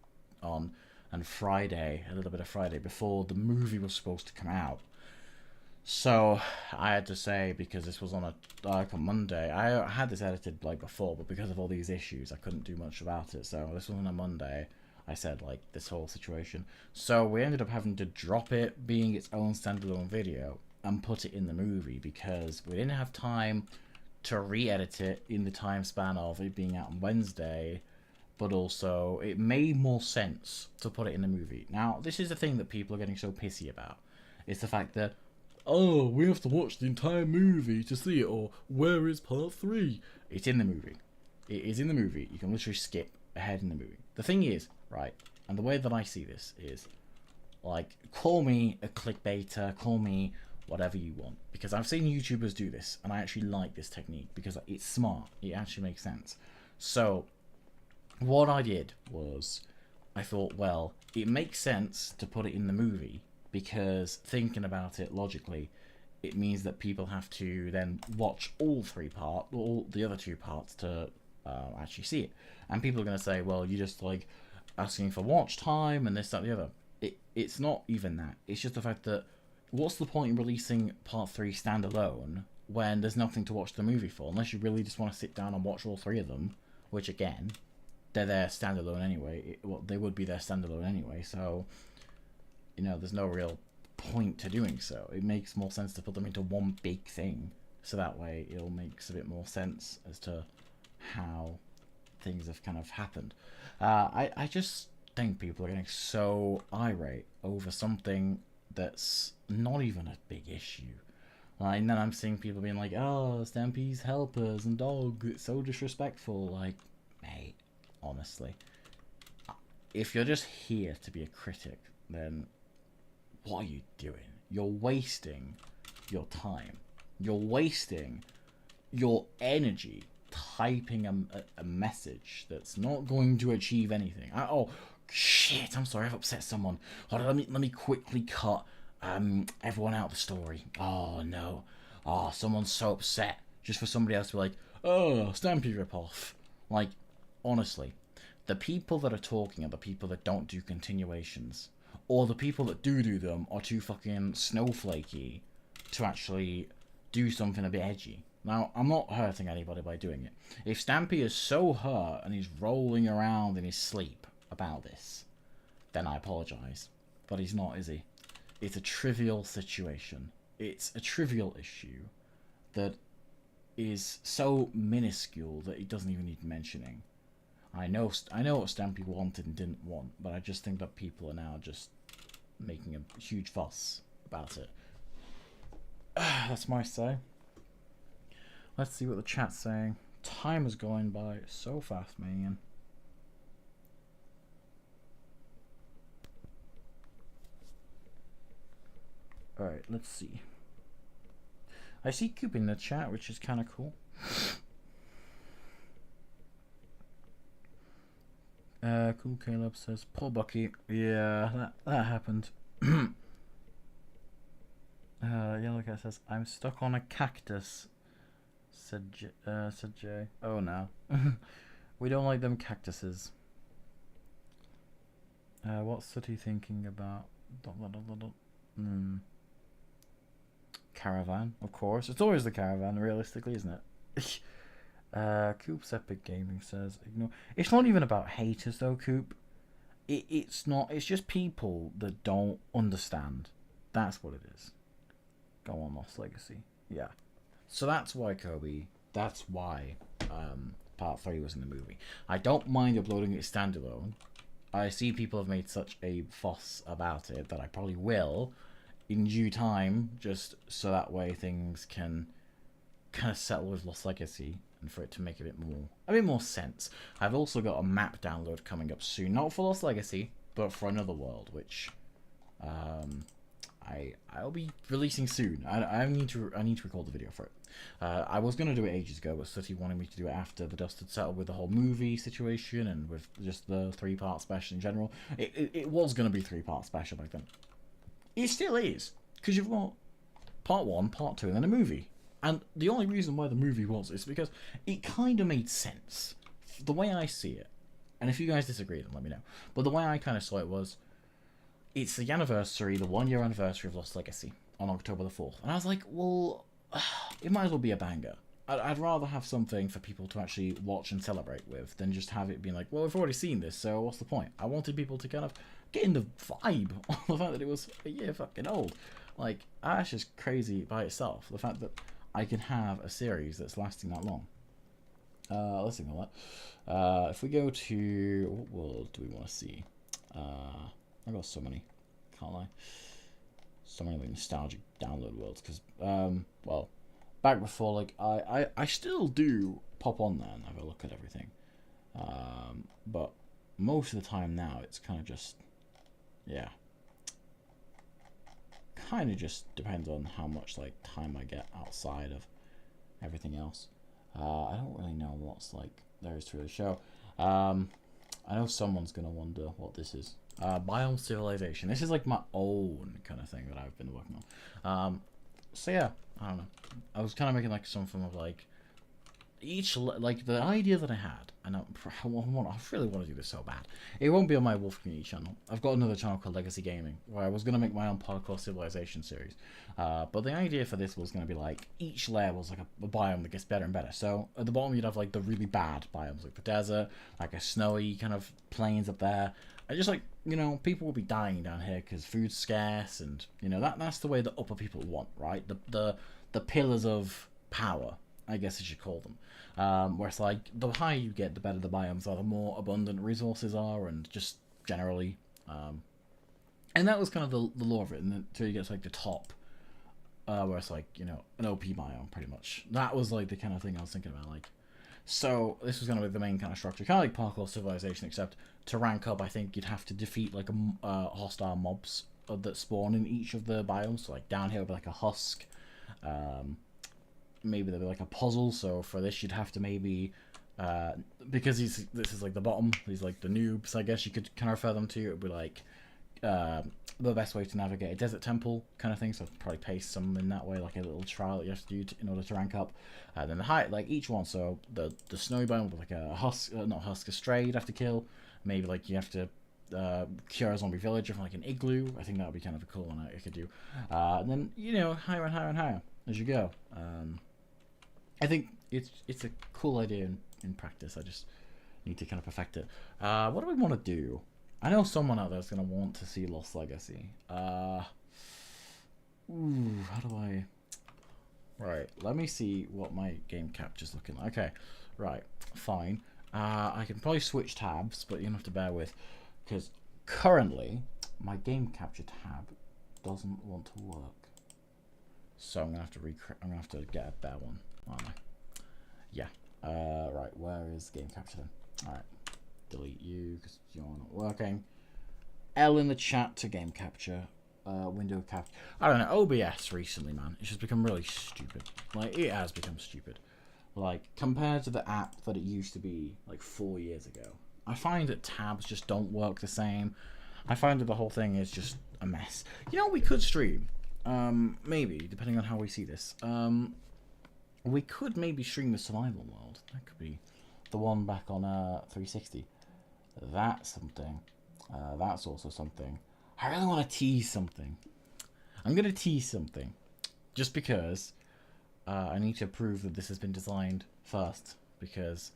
on, and Friday, a little bit of Friday, before the movie was supposed to come out. So I had to say, because this was on a Monday, I had this edited like before, but because of all these issues, I couldn't do much about it. So this was on a Monday. I said like this whole situation. So we ended up having to drop it being its own standalone video and put it in the movie because we didn't have time to re-edit it in the time span of it being out on Wednesday. But also, it made more sense to put it in the movie. Now, this is the thing that people are getting so pissy about. It's the fact that, oh, we have to watch the entire movie to see it, or where is part 3? It's in the movie. It is in the movie. You can literally skip ahead in the movie. The thing is, right, and the way that I see this is, like, call me a clickbaiter, call me whatever you want. Because I've seen YouTubers do this, and I actually like this technique, because it's smart. It actually makes sense. So what I did was, I thought, well, it makes sense to put it in the movie because thinking about it logically, it means that people have to then watch all the other 2 parts to actually see it. And people are going to say, well, you're just like asking for watch time and this, that, and the other. It's not even that. It's just the fact that what's the point in releasing part 3 standalone when there's nothing to watch the movie for, unless you really just want to sit down and watch all 3 of them, which again, they're their standalone anyway. Well, they would be their standalone anyway, so there's no real point to doing so. It makes more sense to put them into one big thing, so that way it'll make a bit more sense as to how things have kind of happened. I just think people are getting so irate over something that's not even a big issue. And then I'm seeing people being like, oh, Stampy's helpers and dog, it's so disrespectful. Like, mate, honestly, if you're just here to be a critic, then what are you doing? You're wasting your time. You're wasting your energy typing a message that's not going to achieve anything. Oh, shit, I'm sorry, I've upset someone. Hold on, let me quickly cut everyone out of the story. Oh, no. Oh, someone's so upset just for somebody else to be like, oh, Stampy ripoff. Like, honestly, the people that are talking are the people that don't do continuations. Or the people that do them are too fucking snowflakey to actually do something a bit edgy. Now, I'm not hurting anybody by doing it. If Stampy is so hurt and he's rolling around in his sleep about this, then I apologise. But he's not, is he? It's a trivial situation. It's a trivial issue that is so minuscule that it doesn't even need mentioning. I know what Stampy wanted and didn't want, but I just think that people are now just making a huge fuss about it. That's my say. Let's see what the chat's saying. Time is going by so fast, man. Alright, let's see. I see Coop in the chat, which is kind of cool. Cool Caleb says, poor Bucky. Yeah, that happened. Yellow Cat says, I'm stuck on a cactus, said Jay. Oh no. We don't like them cactuses. What's Sooty thinking about? Caravan, of course. It's always the caravan, realistically, isn't it? Coop's Epic Gaming says, ignore. It's not even about haters, though, Coop. It's not. It's just people that don't understand. That's what it is. Go on, Lost Legacy. Yeah. So that's why, Kobe. That's why Part 3 was in the movie. I don't mind uploading it standalone. I see people have made such a fuss about it that I probably will in due time, just so that way things can kind of settle with Lost Legacy and for it to make a bit more sense. I've also got a map download coming up soon, not for Lost Legacy, but for another world, which I'll be releasing soon. I need to record the video for it. I was gonna do it ages ago, but Sooty wanted me to do it after the dust had settled with the whole movie situation and with just the 3-part special in general. It was gonna be 3-part special back then. It still is, because you've got part 1, part 2, and then a movie. And the only reason why the movie was is because it kind of made sense. The way I see it, and if you guys disagree, then let me know. But the way I kind of saw it was, it's the anniversary, the 1-year anniversary of Lost Legacy on October the 4th. And I was like, well, it might as well be a banger. I'd rather have something for people to actually watch and celebrate with than just have it being like, well, we've already seen this, so what's the point? I wanted people to kind of get in the vibe of the fact that it was a year fucking old. Like, that's just crazy by itself. The fact that I can have a series that's lasting that long. Let's ignore that. If we go to, what world do we want to see? I've got so many, can't lie. So many like nostalgic download worlds, because, well, back before, like, I still do pop on there and have a look at everything. But most of the time now, it's kind of just, yeah. Kind of just depends on how much, like, time I get outside of everything else. I don't really know what's, like, there is to really show. I know someone's going to wonder what this is. Biome Civilization. This is, like, my own kind of thing that I've been working on. So, yeah, I don't know. I was kind of making, like, some form of, like, each, like, the idea that I had, and I really want to do this so bad. It won't be on my Wolf Community channel. I've got another channel called Legacy Gaming, where I was going to make my own Parkour Civilization series. But the idea for this was going to be, like, each layer was, like, a biome that gets better and better. So, at the bottom, you'd have, like, the really bad biomes, like the desert, like a snowy kind of plains up there. And just, like, you know, people will be dying down here because food's scarce, and, you know, that's the way the upper people want, right? The pillars of power, I guess you should call them. Where it's like, the higher you get, the better the biomes are, the more abundant resources are, and just generally. And that was kind of the lore of it, and then until you get to, like, the top, where it's like, you know, an OP biome, pretty much. That was, like, the kind of thing I was thinking about, like. So, this was going to be the main kind of structure, kind of like Parkour Civilization, except to rank up, I think you'd have to defeat, like, hostile mobs that spawn in each of the biomes. So, like, down here would be, like, a husk. Maybe there'd be, like, a puzzle. So, for this, you'd have to maybe, because this is, like, the bottom, these, like, the noobs, I guess you could kind of refer them to. It would be, like, the best way to navigate a desert temple kind of thing, so I'd probably paste some in that way, like a little trial that you have to do in order to rank up. Then the height, like each one, so the snowy biome with like a husk, not husk, a stray you'd have to kill. Maybe like you have to cure a zombie villager from like an igloo. I think that would be kind of a cool one I could do. And then, you know, higher and higher and higher as you go. I think it's a cool idea in practice. I just need to kind of perfect it. What do we want to do? I know someone out there is going to want to see Lost Legacy. How do I... Right, let me see what my game capture's looking like. Okay, right, fine. I can probably switch tabs, but you're going to have to bear with, because currently my game capture tab doesn't want to work. So I'm going to have to get a better one, aren't I? Yeah. Right, where is game capture then? Alright. Delete you because you're not working. L in the chat to game capture. Window cap. I don't know. OBS recently, man, it's just become really stupid. Like, it has become stupid. Like, compared to the app that it used to be like 4 years ago, I find that tabs just don't work the same. I find that the whole thing is just a mess. You know, we could stream. Maybe, depending on how we see this. We could maybe stream the survival world. That could be the one back on 360. That's something. That's also something. I really want to tease something. I'm going to tease something. Just because I need to prove that this has been designed first. Because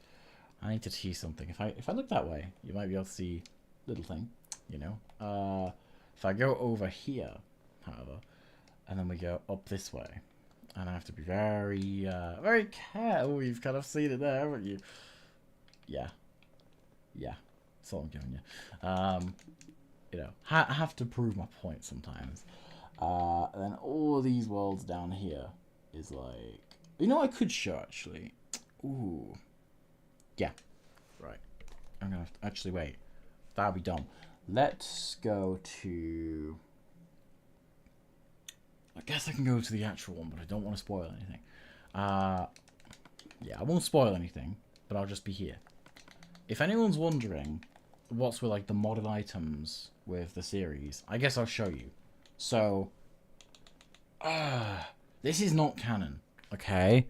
I need to tease something. If I look that way, you might be able to see little thing. You know. If I go over here, however, and then we go up this way, and I have to be very, very careful. Oh, you've kind of seen it there, haven't you? Yeah. That's all I'm giving you. You know, I have to prove my point sometimes. And then all these worlds down here is like, you know, I could show actually. Ooh. Yeah. Right. I'm gonna have to, actually wait. That'll be dumb. Let's go to. I guess I can go to the actual one, but I don't want to spoil anything. Yeah, I won't spoil anything, but I'll just be here. If anyone's wondering what's with like the modded items with the series, I guess I'll show you. So, this is not canon, okay?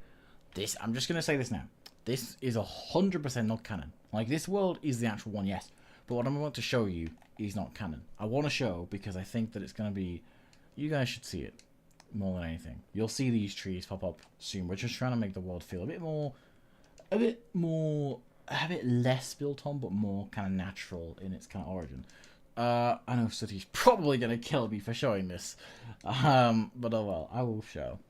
I'm just gonna say this now. This is 100% not canon. Like, this world is the actual one, yes. But what I'm about to show you is not canon. I want to show because I think that it's gonna be. You guys should see it. More than anything, you'll see these trees pop up soon. We're just trying to make the world feel a bit less built on, but more kind of natural in its kind of origin. I know City's probably gonna kill me for showing this, but oh well, I will show.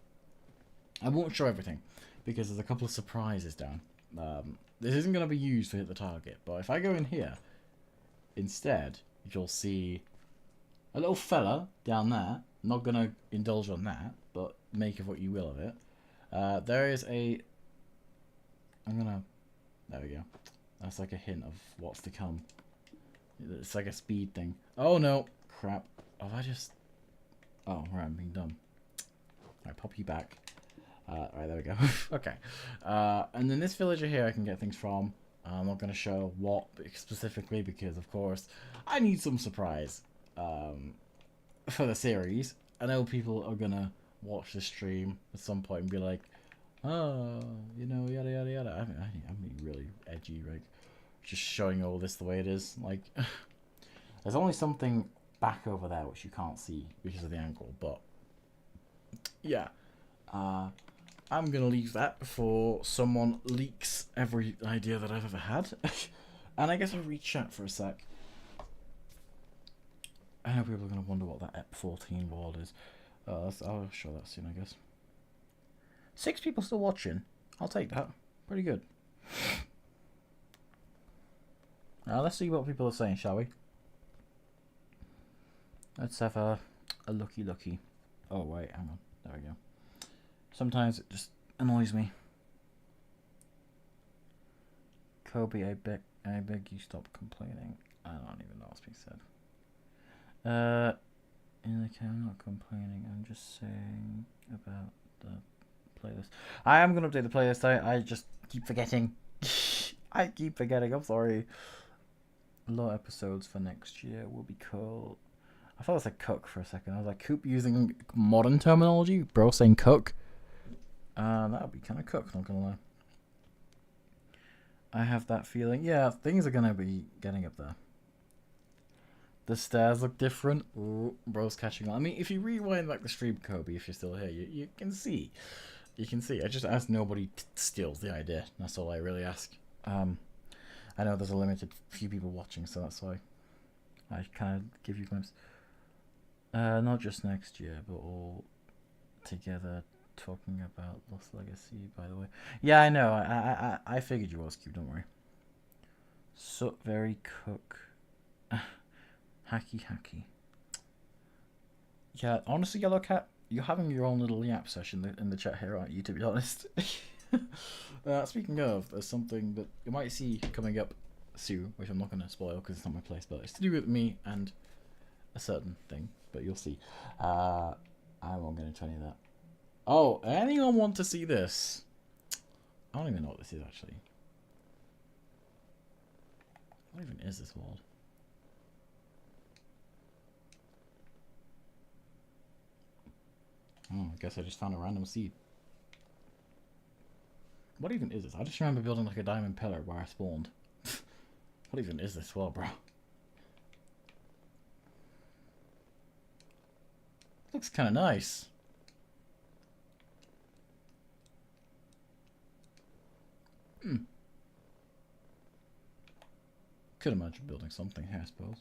I won't show everything because there's a couple of surprises down. This isn't gonna be used to hit the target, but if I go in here, instead, you'll see a little fella down there. Not gonna indulge on that, but make of what you will of it. There is a. There we go. That's like a hint of what's to come. It's like a speed thing. Oh no! Crap. Oh, Oh, right, I'm being dumb. Alright, pop you back. Alright, there we go. Okay. And then this villager here I can get things from. I'm not gonna show what specifically because, of course, I need some surprise. For the series. I know people are gonna watch the stream at some point and be like, oh, you know, yada yada yada. I'm being really edgy, right? Just showing all this the way it is. Like, there's only something back over there which you can't see because of the angle, but yeah. I'm gonna leave that before someone leaks every idea that I've ever had. And I guess I'll read chat for a sec. I know people are going to wonder what that EP14 world is. I'll show that soon, I guess. 6 people still watching. I'll take that. Pretty good. Let's see what people are saying, shall we? Let's have a looky. Oh, wait, hang on. There we go. Sometimes it just annoys me. Kobe, I beg you stop complaining. I don't even know what's being said. I'm not complaining. I'm just saying about the playlist. I am gonna update the playlist. I just keep forgetting. I keep forgetting. I'm sorry. A lot of episodes for next year will be called. I thought it said cook for a second. I was like, Coop using modern terminology. Bro saying cook. That would be kind of cook. Not gonna lie. I have that feeling. Yeah, things are gonna be getting up there. The stairs look different. Ooh, bro's catching on. I mean, if you rewind like the stream, Kobe, if you're still here, you can see. You can see. I just ask nobody steals the idea. That's all I really ask. I know there's a limited few people watching, so that's why I kind of give you glimpse. Not just next year, but all together talking about Lost Legacy, by the way. Yeah, I know. I figured you was cute, don't worry. So very cook. Hacky. Yeah, honestly, Yellow Cat, you're having your own little yap session in the chat here, aren't you, to be honest? Speaking of, there's something that you might see coming up soon, which I'm not going to spoil because it's not my place, but it's to do with me and a certain thing, but you'll see. I won't get into any of that. Oh, anyone want to see this? I don't even know what this is, actually. What even is this world? Oh, I guess I just found a random seed. What even is this? I just remember building like a diamond pillar where I spawned. What even is this world, bro? Looks kind of nice. Could imagine building something here, I suppose.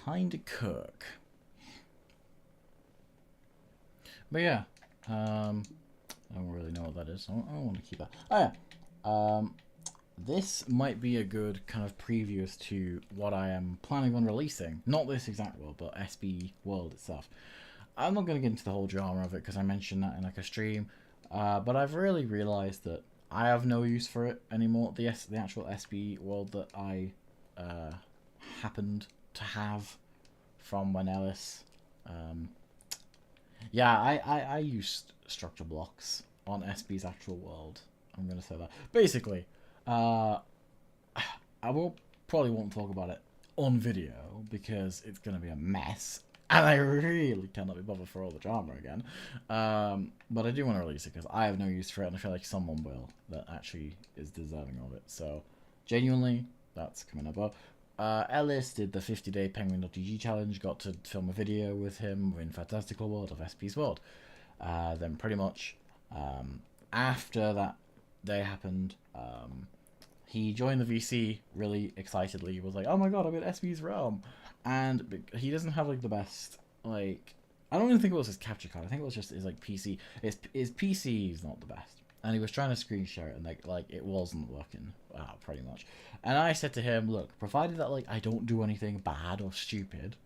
Kinda cook. But yeah, I don't really know what that is. I don't want to keep that. Oh yeah, this might be a good kind of preview as to what I am planning on releasing. Not this exact world, but SB world itself. I'm not going to get into the whole drama of it because I mentioned that in like a stream. But I've really realised that I have no use for it anymore. The actual SB world that I happened to have from when Ellis. Yeah, I used structure blocks on SB's actual world. I'm going to say that. Basically, I probably won't talk about it on video because it's going to be a mess. And I really cannot be bothered for all the drama again. But I do want to release it because I have no use for it and I feel like someone will that actually is deserving of it. So, genuinely, that's coming up. Ellis did the 50-day Penguin.gg challenge, got to film a video with him in Fantastical World of SP's World. Then pretty much after that day happened, he joined the VC really excitedly. He was like, oh my god, I'm in SP's realm. And he doesn't have like the best, like, I don't even think it was his capture card. I think it was just his like PC. His PC is not the best. And he was trying to screen share it and like it wasn't working pretty much. And I said to him, look, provided that like I don't do anything bad or stupid,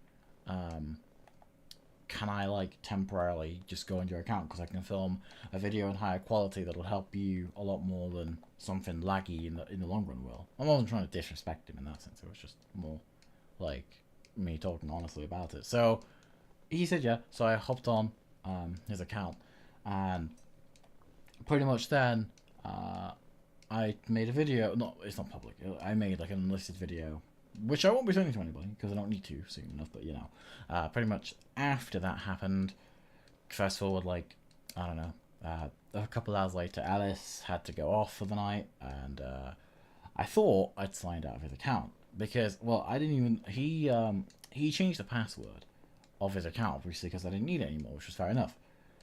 can I like temporarily just go into your account because I can film a video in higher quality that'll help you a lot more than something laggy in the long run will. I wasn't trying to disrespect him in that sense. It was just more like me talking honestly about it. So he said yeah. So I hopped on his account and pretty much then I made a video. No, it's not public. I made like an unlisted video, which I won't be sending to anybody because I don't need to soon enough. But you know, pretty much after that happened, fast forward like I don't know, a couple hours later, Alice had to go off for the night, and I thought I'd signed out of his account because well, I didn't even he changed the password of his account obviously because I didn't need it anymore, which was fair enough.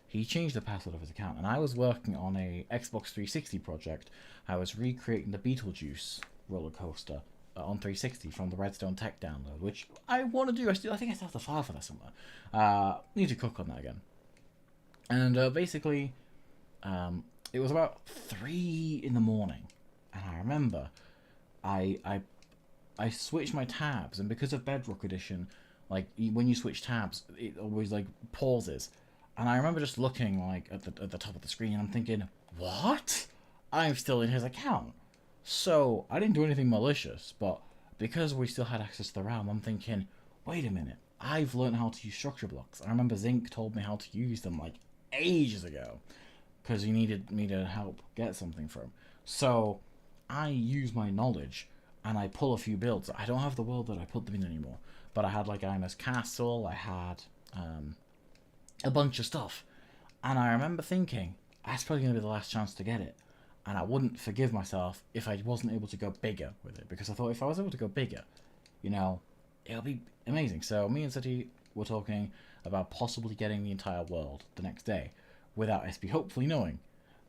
He changed the password of his account, and I was working on a Xbox 360 project. I was recreating the Beetlejuice roller coaster on 360 from the Redstone Tech download, which I want to do. I think I still have the file for that somewhere. Need to cook on that again. And basically, it was about 3 in the morning, and I remember I switched my tabs, and because of Bedrock Edition, like when you switch tabs, it always like pauses. And I remember just looking like at the top of the screen and I'm thinking, what? I'm still in his account. So I didn't do anything malicious, but because we still had access to the realm, I'm thinking, wait a minute, I've learned how to use structure blocks. I remember Zinc told me how to use them like ages ago because he needed me to help get something for him. So I use my knowledge and I pull a few builds. I don't have the world that I put them in anymore, but I had like Ima's Castle, I had a bunch of stuff, and I remember thinking that's probably going to be the last chance to get it, and I wouldn't forgive myself if I wasn't able to go bigger with it, because I thought if I was able to go bigger, you know, it'll be amazing. So me and City were talking about possibly getting the entire world the next day without SB hopefully knowing.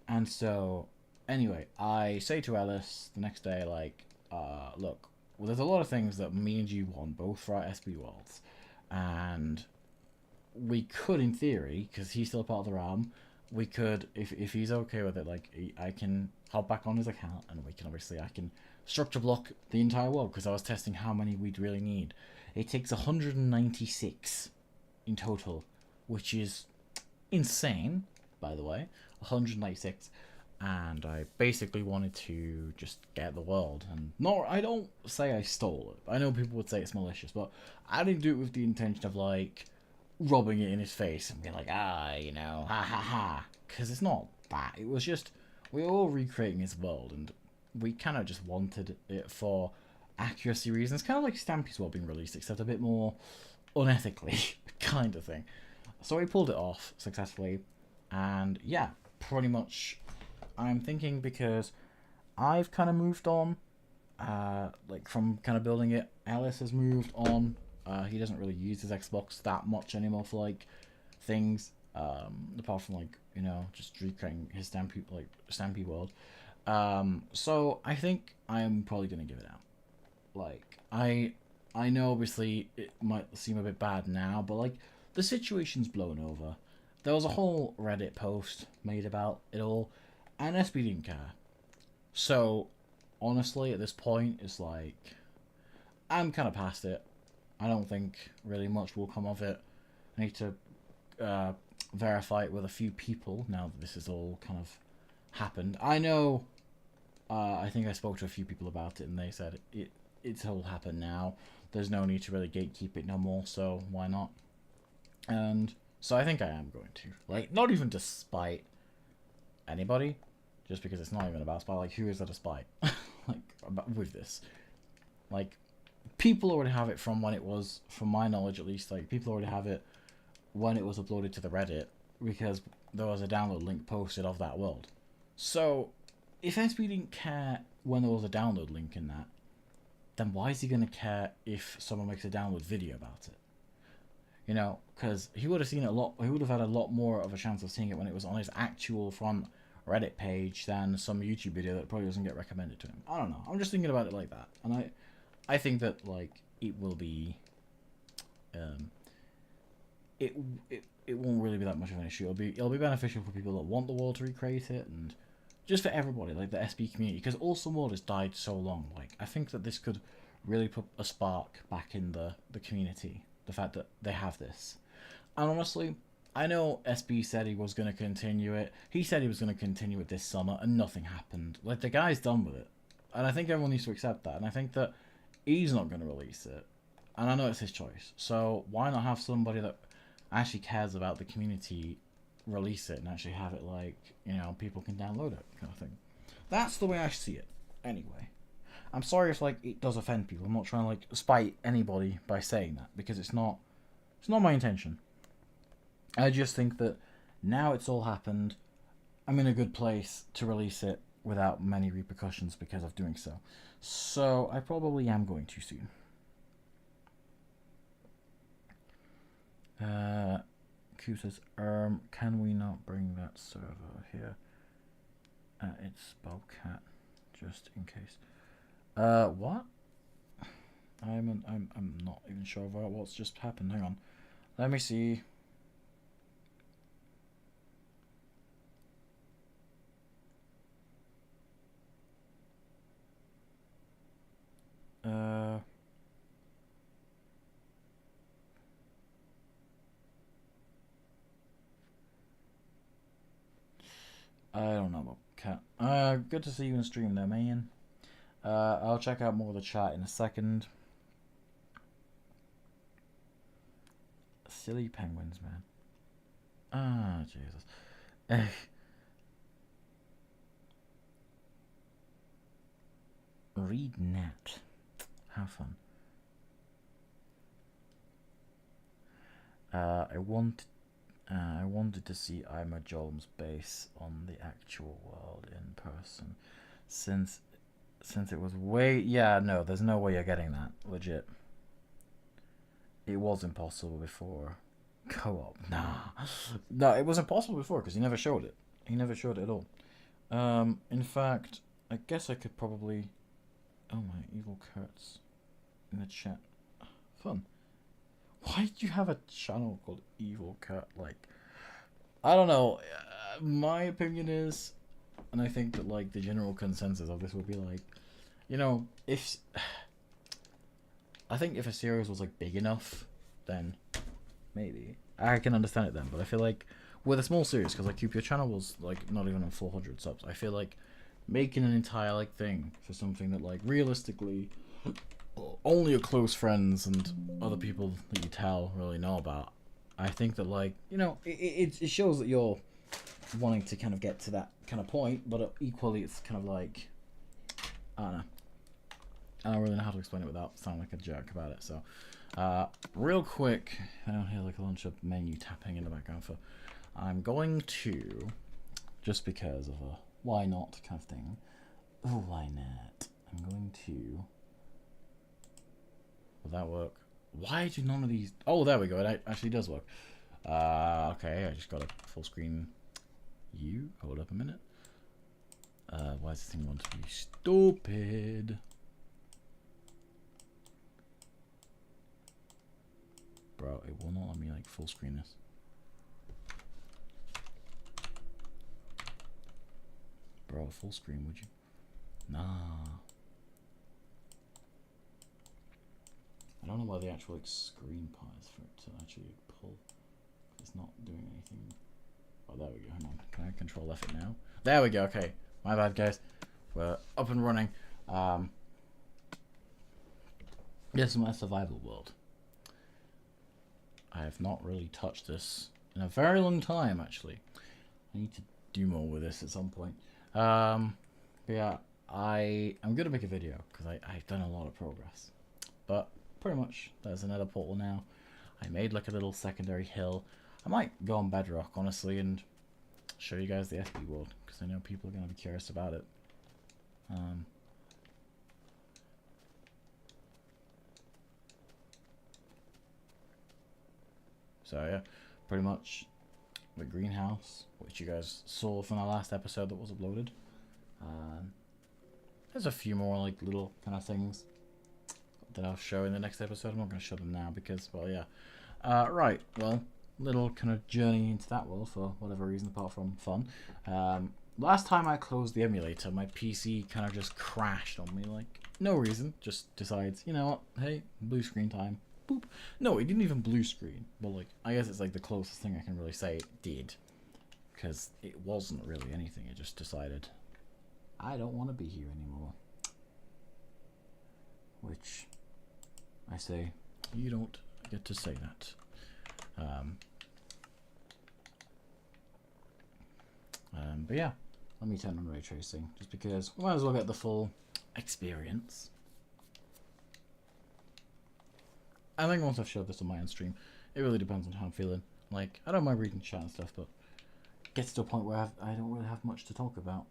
And so anyway, I say to Ellis the next day, like, look, well, there's a lot of things that me and you want both for our SB worlds, and we could, in theory, because he's still a part of the realm, we could, if he's okay with it, like, I can hop back on his account, and we can I can structure block the entire world, because I was testing how many we'd really need. It takes 196 in total, which is insane, by the way, 196, and I basically wanted to just get the world, and no, I don't say I stole it. I know people would say it's malicious, but I didn't do it with the intention of, like, rubbing it in his face and being like, you know, ha ha ha, because it's not that. It was just, we were all recreating his world, and we kind of just wanted it for accuracy reasons, kind of like Stampy's World being released, except a bit more unethically, kind of thing. So we pulled it off successfully, and yeah, pretty much I'm thinking because I've kind of moved on, like from kind of building it. Ellis has moved on. He doesn't really use his Xbox that much anymore for like things, apart from like just recreating his Stampy World. So I think I am probably gonna give it out. Like I know obviously it might seem a bit bad now, but like the situation's blown over. There was a whole Reddit post made about it all, and SB didn't care. So honestly, at this point, it's like I'm kind of past it. I don't think really much will come of it. I need to verify it with a few people now that this is all kind of happened. I know. I think I spoke to a few people about it, and they said it's all happened now. There's no need to really gatekeep it no more, so why not? And so I think I am going to, like, not even to spite anybody, just because it's not even about spite. Like, who is there to spite? Like, with this, like, people already have it from when it was, from my knowledge at least. Like, people already have it when it was uploaded to the Reddit, because there was a download link posted of that world. So if SB didn't care when there was a download link in that, then why is he going to care if someone makes a download video about it? You know, because he would have seen it a lot. He would have had a lot more of a chance of seeing it when it was on his actual front Reddit page than some YouTube video that probably doesn't get recommended to him. I don't know. I'm just thinking about it like that, and I think that like it will be, it won't really be that much of an issue. It'll be beneficial for people that want the world to recreate it, and just for everybody, like the SB community, because Awesome World has died so long. Like, I think that this could really put a spark back in the community. The fact that they have this. And honestly, I know SB said he was going to continue it. He said he was going to continue it this summer, and nothing happened. Like, the guy's done with it. And I think everyone needs to accept that. And I think that he's not going to release it. And I know it's his choice. So why not have somebody that actually cares about the community release it and actually have it like, people can download it kind of thing. That's the way I see it. Anyway. I'm sorry if like it does offend people. I'm not trying to like spite anybody by saying that, because it's not my intention. I just think that now it's all happened, I'm in a good place to release it without many repercussions because of doing so. So I probably am going to soon. Q says, can we not bring that server here? It's Bobcat, just in case. What? I'm not even sure about what's just happened. Hang on. Let me see. I don't know, Cat. Good to see you in stream there, man. I'll check out more of the chat in a second. Silly penguins, man. Ah, Jesus. Read net. Have fun. I wanted to see Ima Jolm's base on the actual world in person, since it was no, there's no way you're getting that, legit. It was impossible before. Co-op, no, it was impossible before because he never showed it. He never showed it at all. In fact, I guess I could probably. Oh my, evil Kurtz in the chat. Fun. Why do you have a channel called Evil Kurt? Like, I don't know. My opinion is, and I think that like the general consensus of this would be like, if I think if a series was like big enough, then maybe I can understand it then. But I feel like with a small series, because like your channel was like not even on 400 subs, I feel like making an entire like thing for something that like realistically only your close friends and other people that you tell really know about, I think that like it shows that you're wanting to kind of get to that kind of point, but equally it's kind of like I don't know. I don't really know how to explain it without sounding like a jerk about it. So, real quick, I don't hear like a bunch of menu tapping in the background. For I'm going to, just because of a why not kind of thing. Oh, why not? I'm going to. Will that work? Why do none of these? Oh, there we go. It actually does work. Okay, I just got a full screen. Hold up a minute. Why does this thing want to be stupid? Bro, it will not let me like full screen this. Bro, full screen, would you? Nah. I don't know why the actual like screen part is for it to actually pull. It's not doing anything. Oh, there we go. Hang on. Can I control F it now? There we go. Okay. My bad, guys. We're up and running. This is my survival world. I have not really touched this in a very long time, actually. I need to do more with this at some point. But yeah, I'm going to make a video because I've done a lot of progress. But pretty much, there's another portal now. I made like a little secondary hill. I might go on Bedrock, honestly, and show you guys the FB world because I know people are going to be curious about it. So yeah, pretty much the greenhouse, which you guys saw from the last episode that was uploaded. There's a few more like little kind of things that I'll show in the next episode. I'm not going to show them now because, well, yeah. Right, well, little kind of journey into that world for whatever reason apart from fun. Last time I closed the emulator, my PC kind of just crashed on me, like, no reason. Just decides, you know what, hey, blue screen time. Boop. No, it didn't even blue screen. But, like, I guess it's, like, the closest thing I can really say it did. Because it wasn't really anything. It just decided, I don't want to be here anymore. Which, I say, you don't get to say that. But yeah, let me turn on ray tracing, just because we might as well get the full experience. I think once I've showed this on my own stream, it really depends on how I'm feeling. Like, I don't mind reading chat and stuff, but it gets to a point where I don't really have much to talk about.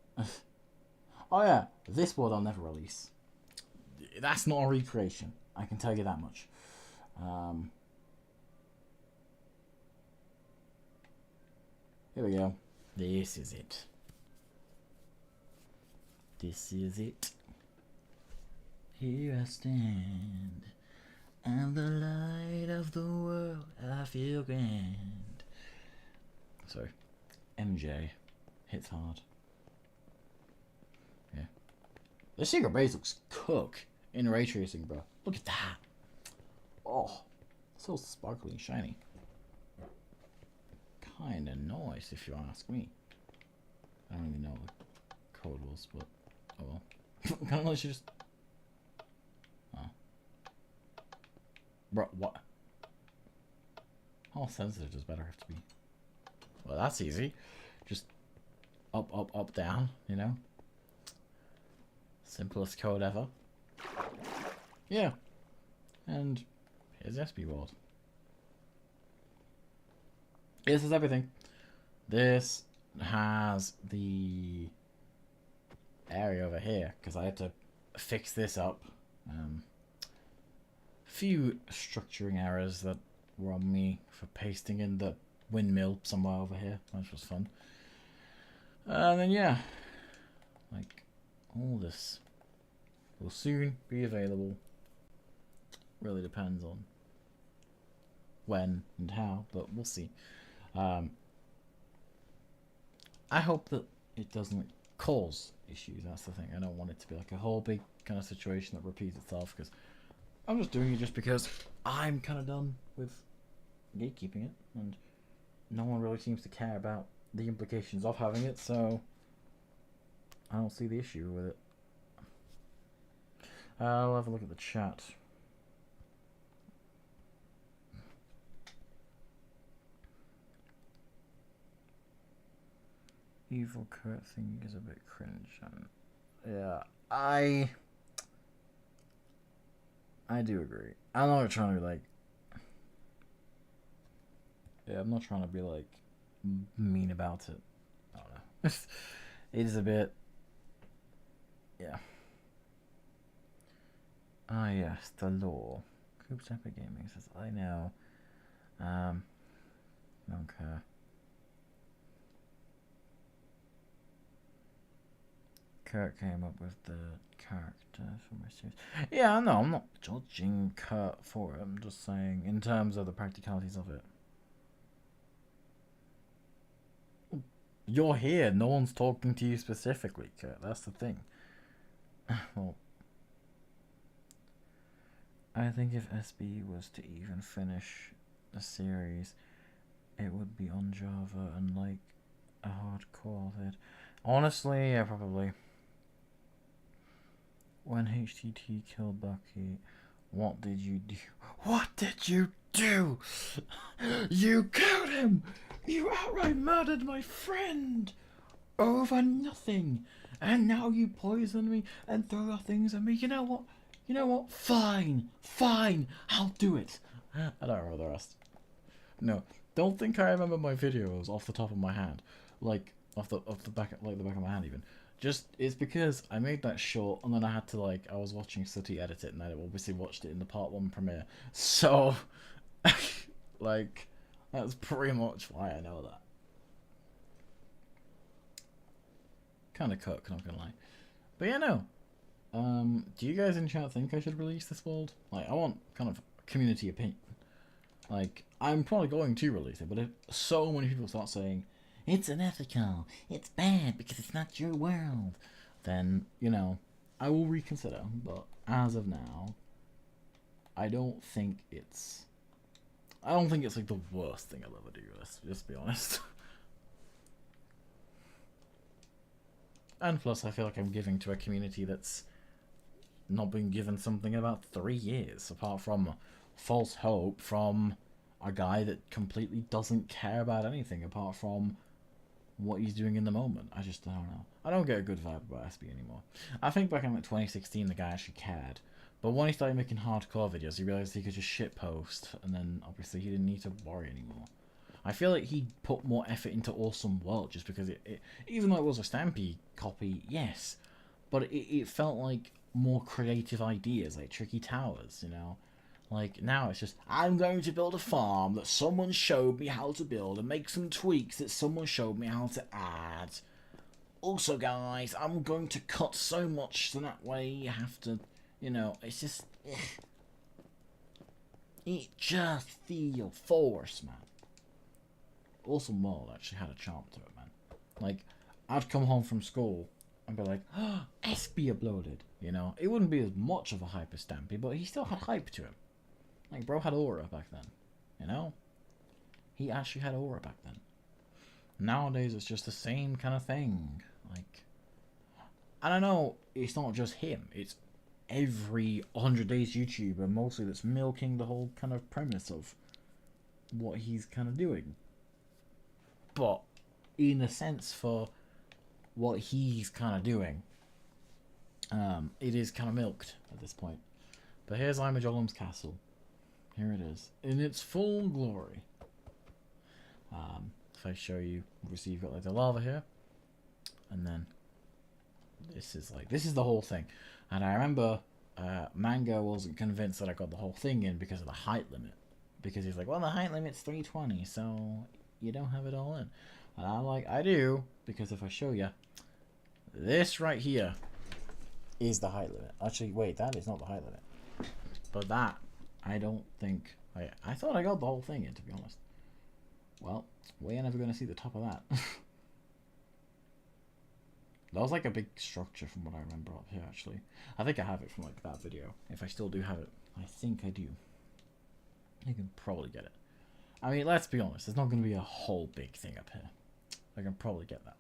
Oh yeah, this world I'll never release. That's not a recreation, I can tell you that much. Here we go. This is it. This is it. Here I stand. I'm the light of the world. I feel grand. Sorry. MJ hits hard. Yeah. The secret base looks cook in ray tracing, bro. Look at that. Oh, so sparkly and shiny. Kinda nice, if you ask me. I don't even know what the code was, but oh well. Kinda nice, you just. Oh. Bro, what? How sensitive does better have to be? Well, that's easy. Just up, up, up, down, you know? Simplest code ever. Yeah. And here's SB World. This is everything. This has the area over here because I had to fix this up. Few structuring errors that were on me for pasting in the windmill somewhere over here, which was fun. And then yeah, like all this will soon be available. Really depends on when and how, but we'll see. I hope that it doesn't cause issues. That's the thing. I don't want it to be like a whole big kind of situation that repeats itself, because I'm just doing it just because I'm kind of done with gatekeeping it, and no one really seems to care about the implications of having it, so I don't see the issue with it. I'll have a look at the chat. Evil Kurt thing is a bit cringe. Yeah, I do agree. I'm not trying to be like, yeah, I'm not trying to be like mean about it. I don't know. It is a bit, yeah. Ah, yes, the law. Coops Epic Gaming says, I know. Um, okay. Kurt came up with the character for my series. Yeah, no, I'm not judging Kurt for it. I'm just saying, in terms of the practicalities of it. You're here. No one's talking to you specifically, Kurt. That's the thing. Well, I think if SB was to even finish the series, it would be on Java and like a hardcore vid. Honestly, yeah, probably. When HTT killed Bucky, what did you do? What did you do? You killed him! You outright murdered my friend! Over nothing! And now you poison me and throw things at me. You know what? You know what? Fine! Fine! I'll do it! I don't remember the rest. No. Don't think I remember my videos off the top of my hand. Like, off the back like the back of my hand even. Just, it's because I made that short and then I had to like, I was watching Sooty edit it and I obviously watched it in the part 1 premiere. So, like, that's pretty much why I know that. Kind of cook, not gonna lie. But yeah, no. Do you guys in chat think I should release this world? Like, I want kind of community opinion. Like, I'm probably going to release it, but if so many people start saying, it's unethical, it's bad because it's not your world, then, you know, I will reconsider. But as of now, I don't think it's like the worst thing I'll ever do. Let's just be honest. And plus, I feel like I'm giving to a community that's not been given something in about 3 years, apart from false hope from a guy that completely doesn't care about anything apart from what he's doing in the moment. I just don't know. I don't get a good vibe about SB anymore. I think back in like 2016 the guy actually cared. But when he started making hardcore videos, he realised he could just shitpost, and then obviously he didn't need to worry anymore. I feel like he put more effort into Awesome World just because it even though it was a Stampy copy, yes, but it felt like more creative ideas, like Tricky Towers, you know? Like, now it's just, I'm going to build a farm that someone showed me how to build and make some tweaks that someone showed me how to add. Also, guys, I'm going to cut so much so that way you have to, you know, it's just, it just feels forced, man. Awesome World actually had a charm to it, man. Like, I'd come home from school and be like, oh, SB uploaded, you know? It wouldn't be as much of a hype as Stampy, but he still had hype to him. Like, bro had aura back then, you know? He actually had aura back then. Nowadays, it's just the same kind of thing. Like, I don't know, it's not just him. It's every 100 Days YouTuber, mostly, that's milking the whole kind of premise of what he's kind of doing. But, in a sense, for what he's kind of doing, it is kind of milked at this point. But here's Imajolam's castle. Here it is, in its full glory. If I show you, obviously you've got like the lava here, and then this is the whole thing. And I remember Mango wasn't convinced that I got the whole thing in because of the height limit, because he's like, well, the height limit's 320, so you don't have it all in. And I'm like, I do, because if I show you, this right here is the height limit. Actually, wait, that is not the height limit, but that, I don't think... I thought I got the whole thing in, to be honest. Well, we ain't never going to see the top of that. That was like a big structure from what I remember up here, actually. I think I have it from like that video. If I still do have it. I think I do. You can probably get it. I mean, let's be honest. There's not going to be a whole big thing up here. I can probably get that.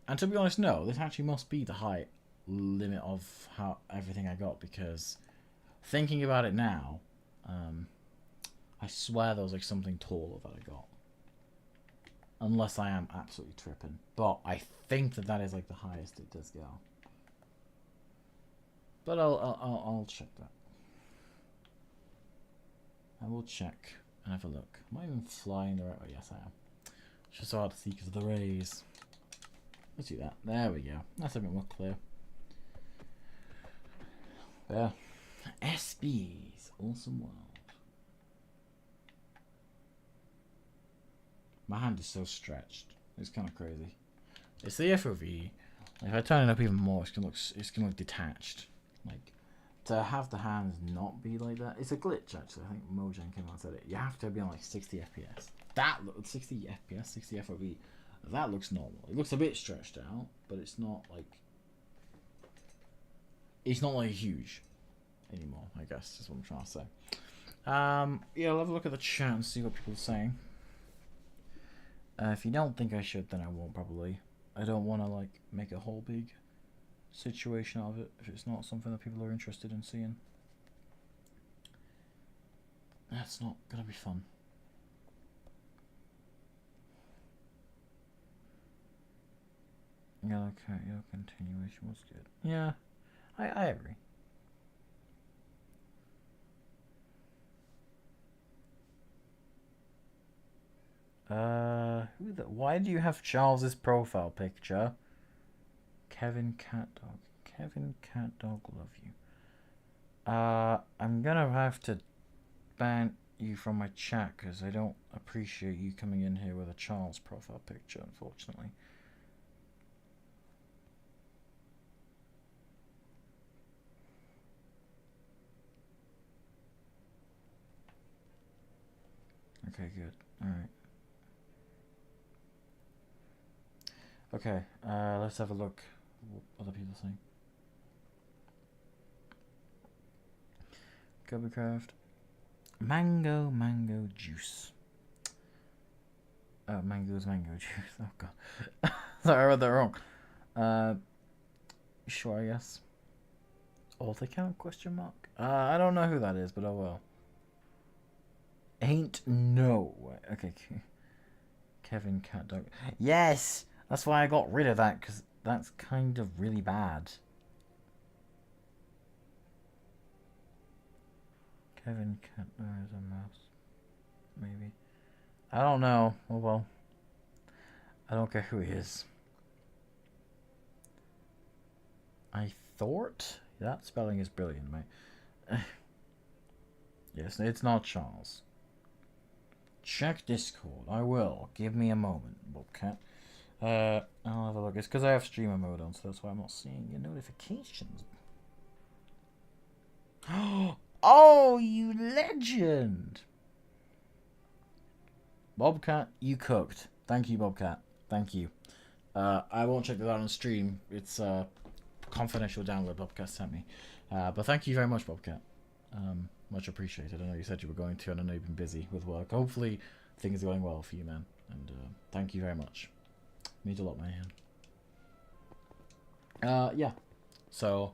And to be honest, no. This actually must be the height limit of how everything I got, because thinking about it now... I swear there was like something taller that I got. Unless I am absolutely tripping. But I think that is like the highest it does go. But I'll check that. I will check and have a look. Am I even flying the right way? Yes, I am. It's just hard to see because of the rays. Let's do that. There we go. That's a bit more clear. Yeah. SB's Awesome World. My hand is so stretched. It's kind of crazy. It's the FOV. If I turn it up even more, it's gonna look detached. Like, to have the hands not be like that, it's a glitch actually. I think Mojang came out and said it. You have to be on like 60 FPS. That 60 FPS, 60 FOV. That looks normal. It looks a bit stretched out, but it's not like huge anymore. I guess is what I'm trying to say. Yeah, I'll have a look at the chat and see what people are saying. If you don't think I should, then I won't probably. I don't want to like make a whole big situation out of it if it's not something that people are interested in seeing. That's not gonna be fun. Yeah, okay, your continuation was good. Yeah, I agree. Why do you have Charles's profile picture? Kevin Catdog. Kevin Catdog, love you. I'm gonna have to ban you from my chat because I don't appreciate you coming in here with a Charles profile picture, unfortunately. Okay, good. Alright. Okay, let's have a look what other people think. Covercraft. Mango juice. Oh, mango's mango juice. Oh god. Sorry, I read that wrong. Sure, I guess. Alt account question mark? I don't know who that is, but oh well. Ain't no way. Okay. Kevin Catdog. Yes! That's why I got rid of that, because that's kind of really bad. Kevin Catdog is a mouse. Maybe. I don't know. Oh well. I don't care who he is. I thought? That spelling is brilliant, mate. Yes, it's not Charles. Check Discord. I will. Give me a moment, Bobcat. I'll have a look. It's because I have streamer mode on, so that's why I'm not seeing your notifications. Oh, you legend! Bobcat, you cooked. Thank you, Bobcat. Thank you. I won't check that out on stream. It's a confidential download Bobcat sent me. But thank you very much, Bobcat. Much appreciated. I know you said you were going to, and I know you've been busy with work. Hopefully, things are going well for you, man. And thank you very much. Means a lot, man. Yeah. So,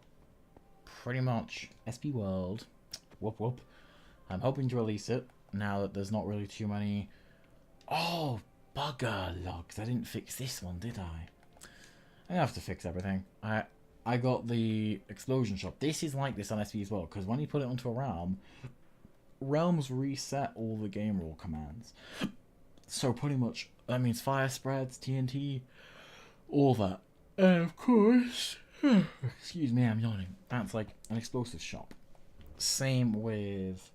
pretty much, SP World. Whoop whoop. I'm hoping to release it now that there's not really too many. Oh, bugger logs. I didn't fix this one, did I? I have to fix everything. I got the explosion shot. This is like this on SP as well, because when you put it onto a realm, realms reset all the game rule commands. So pretty much that means fire spreads, TNT, all that. And of course, excuse me, I'm yawning. That's like an explosive shop. Same with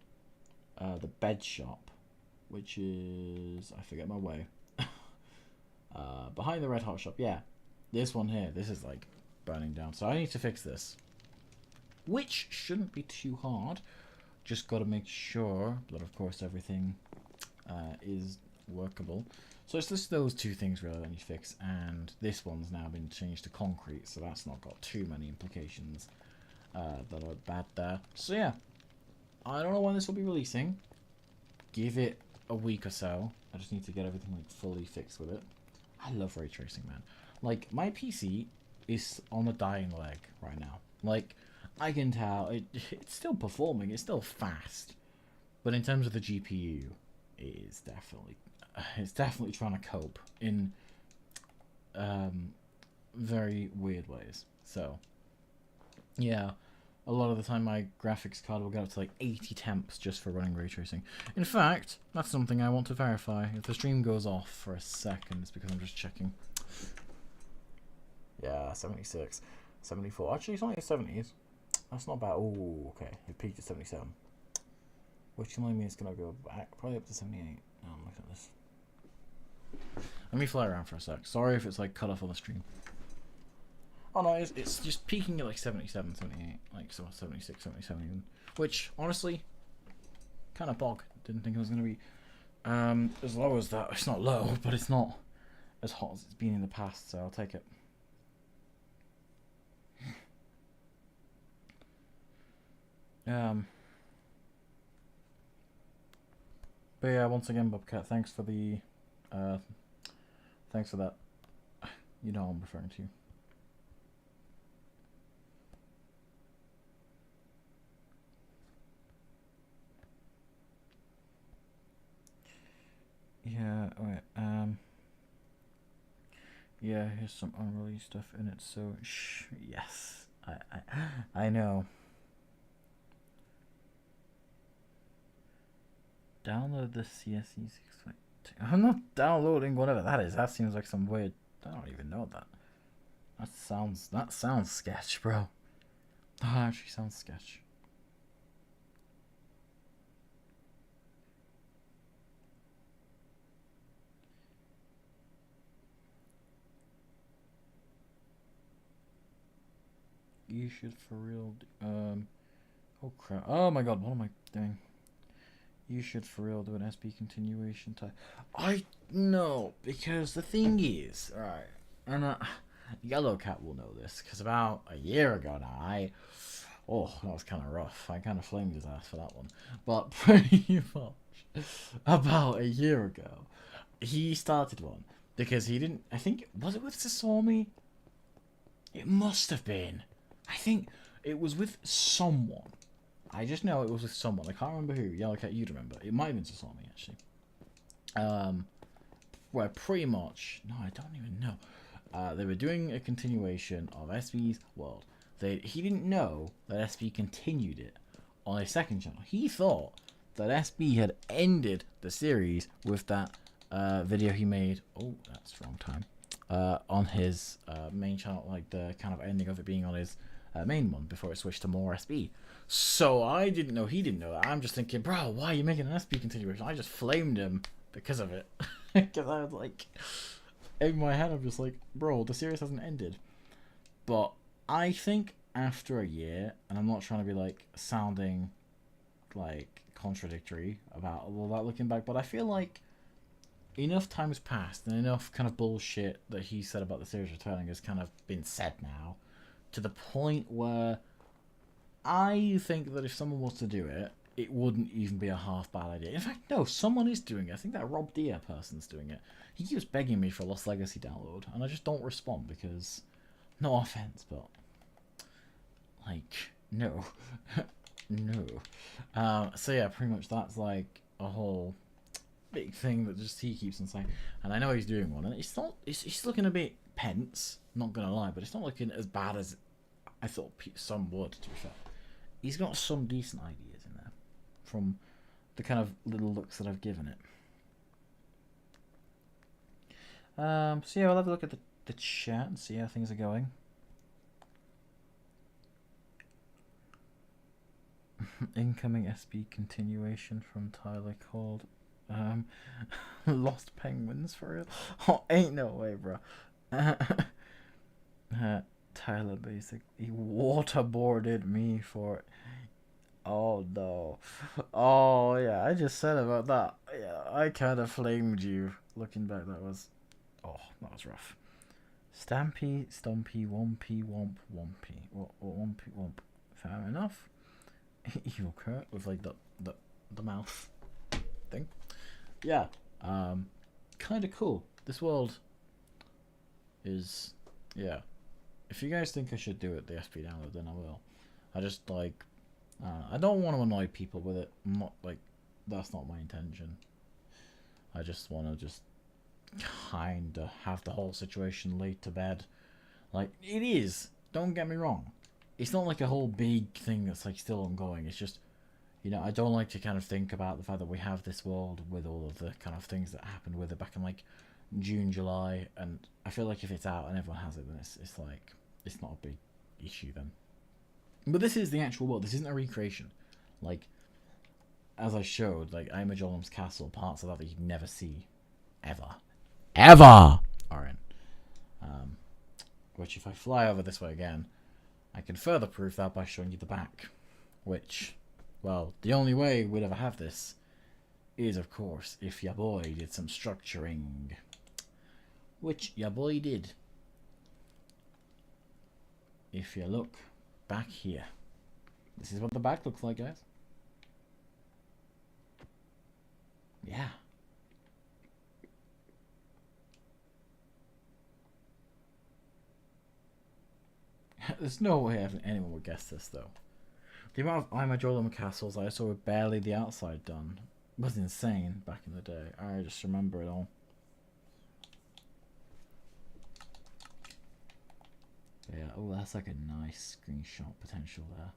the bed shop, which is, I forget my way. Behind the red hot shop, yeah. This one here, this is like burning down. So I need to fix this, which shouldn't be too hard. Just got to make sure that, of course, everything is workable. So it's just those two things really that I need to fix, and this one's now been changed to concrete, so that's not got too many implications that are bad there. So yeah, I don't know when this will be releasing. Give it a week or so. I just need to get everything like fully fixed with it. I love ray tracing, man. Like, my PC is on a dying leg right now. Like, I can tell it's still performing, it's still fast, but in terms of the GPU, it's definitely trying to cope in very weird ways. So yeah, a lot of the time my graphics card will get up to like 80 temps just for running ray tracing. In fact, that's something I want to verify. If the stream goes off for a second, it's because I'm just checking. Yeah, 76. 74. Actually, it's only the 70s. That's not bad. Oh, okay. It peaked at 77. Which can only mean it's going to go back probably up to 78. Oh, I'm looking at this. Let me fly around for a sec. Sorry if it's like cut off on the stream. Oh no, it's just peaking at like 77, 78, like 76, 77 even. Which, honestly, kind of bog. Didn't think it was going to be as low as that. It's not low, but it's not as hot as it's been in the past, so I'll take it. But yeah, once again, Bobcat, thanks for the, thanks for that. You know what I'm referring to. Yeah, alright, yeah, here's some unreleased stuff in it, so, yes, I know. Download the CSE 6.2. I'm not downloading whatever that is. That seems like some weird. I don't even know that. That sounds sketch, bro. That actually sounds sketch. You should for real. Oh crap! Oh my god! What am I doing? You should for real do an SB continuation type. I know, because the thing is, alright, and Yellow Cat will know this, because about a year ago now, oh, that was kind of rough. I kind of flamed his ass for that one. But pretty much about a year ago, he started one, because he didn't, I think, was it with Sasami? It must have been. I think it was with someone. I just know it was with someone. I can't remember who. Yellow Cat, you'd remember. It might have been Sasami, actually. Where pretty much... No, I don't even know. They were doing a continuation of SB's World. He didn't know that SB continued it on a second channel. He thought that SB had ended the series with that video he made... Oh, that's the wrong time. On his main channel, like the kind of ending of it being on his main one before it switched to more SB. So I didn't know he didn't know that. I'm just thinking, bro, why are you making an SB continuation? I just flamed him because of it. Because I was like, in my head, I'm just like, bro, the series hasn't ended. But I think after a year, and I'm not trying to be like sounding like contradictory about all that looking back, but I feel like enough time has passed and enough kind of bullshit that he said about the series returning has kind of been said now, to the point where I think that if someone was to do it, it wouldn't even be a half bad idea. In fact, no, someone is doing it. I think that Rob Deere person's doing it. He keeps begging me for a Lost Legacy download, and I just don't respond because, no offense, but like, no. No. So yeah, pretty much that's like a whole big thing that just he keeps on saying. And I know he's doing one, and it's looking a bit pence, not gonna lie, but it's not looking as bad as I thought some would, to be fair. He's got some decent ideas in there from the kind of little looks that I've given it. So yeah, we'll have a look at the chat and see how things are going. Incoming SB continuation from Tyler called Lost Penguins for real. Oh, ain't no way, bro. Tyler basically waterboarded me for it. Oh no. Oh yeah, I just said about that. Yeah, I kind of flamed you. Looking back, that was rough. Stampy, Stumpy, Wompy, Womp, Wompy. Wompy, Womp. Fair enough. Evil Kurt with like the mouth thing. Yeah. Kind of cool. This world is, yeah. If you guys think I should do it, the SP download, then I will. I just like, I don't want to annoy people with it. I'm not like, that's not my intention. I just want to just kind of have the whole situation laid to bed. Like, it is. Don't get me wrong. it's not like a whole big thing that's like still ongoing. It's just, you know, I don't like to kind of think about the fact that we have this world with all of the kind of things that happened with it back in like June, July, and I feel like if it's out and everyone has it, then it's like it's not a big issue then. But this is the actual world. This isn't a recreation. Like, as I showed, like Imajolam's castle, parts of that you'd never see, ever are in. Which, if I fly over this way again, I can further prove that by showing you the back. Which, well, the only way we'd ever have this is, of course, if your boy did some structuring. Which your boy did. If you look back here, this is what the back looks like, guys. Yeah. There's no way anyone would guess this, though. The amount of Imajolam castles I saw with barely the outside done was insane back in the day. I just remember it all. But yeah, oh, that's like a nice screenshot potential there.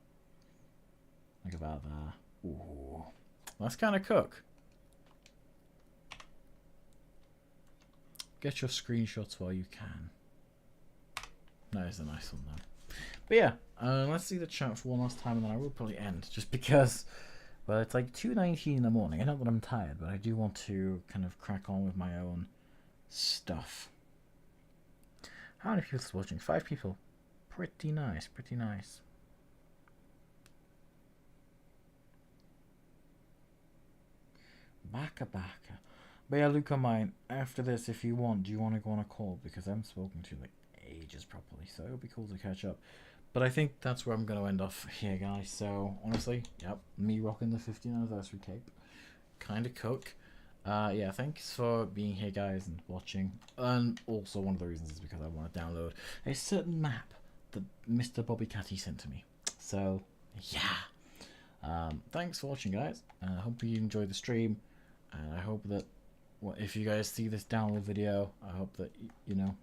Look about that. Ooh, that's kind of cook. Get your screenshots while you can. That is a nice one though. But yeah, let's see the chat for one last time, and then I will probably end, just because, well, it's like 2:19 in the morning. I know that I'm tired, but I do want to kind of crack on with my own stuff. How many people are watching? 5 people. Pretty nice, pretty nice. Baka. But yeah, Luca, mine, after this, if you want, do you want to go on a call? Because I haven't spoken to you like ages properly, so it'll be cool to catch up. But I think that's where I'm going to end off here, guys. So, honestly, yep, me rocking the 15th anniversary cape. Kind of cook. Yeah, thanks for being here, guys, and watching. And also, one of the reasons is because I want to download a certain map that Mr. Bobby Catty sent to me. So, yeah. Thanks for watching, guys. I hope you enjoyed the stream. And I hope that, well, if you guys see this download video, I hope that, you know,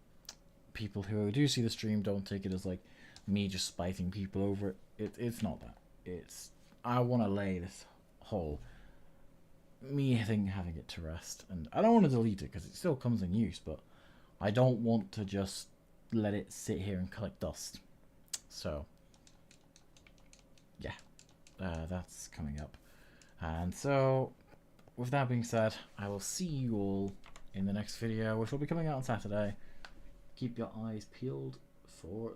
people who do see the stream don't take it as like me just spiting people over it. It's not that. It's, I want to lay this whole me having it to rest, and I don't want to delete it because it still comes in use, but I don't want to just let it sit here and collect dust. So yeah, that's coming up. And so with that being said, I will see you all in the next video, which will be coming out on Saturday. Keep your eyes peeled for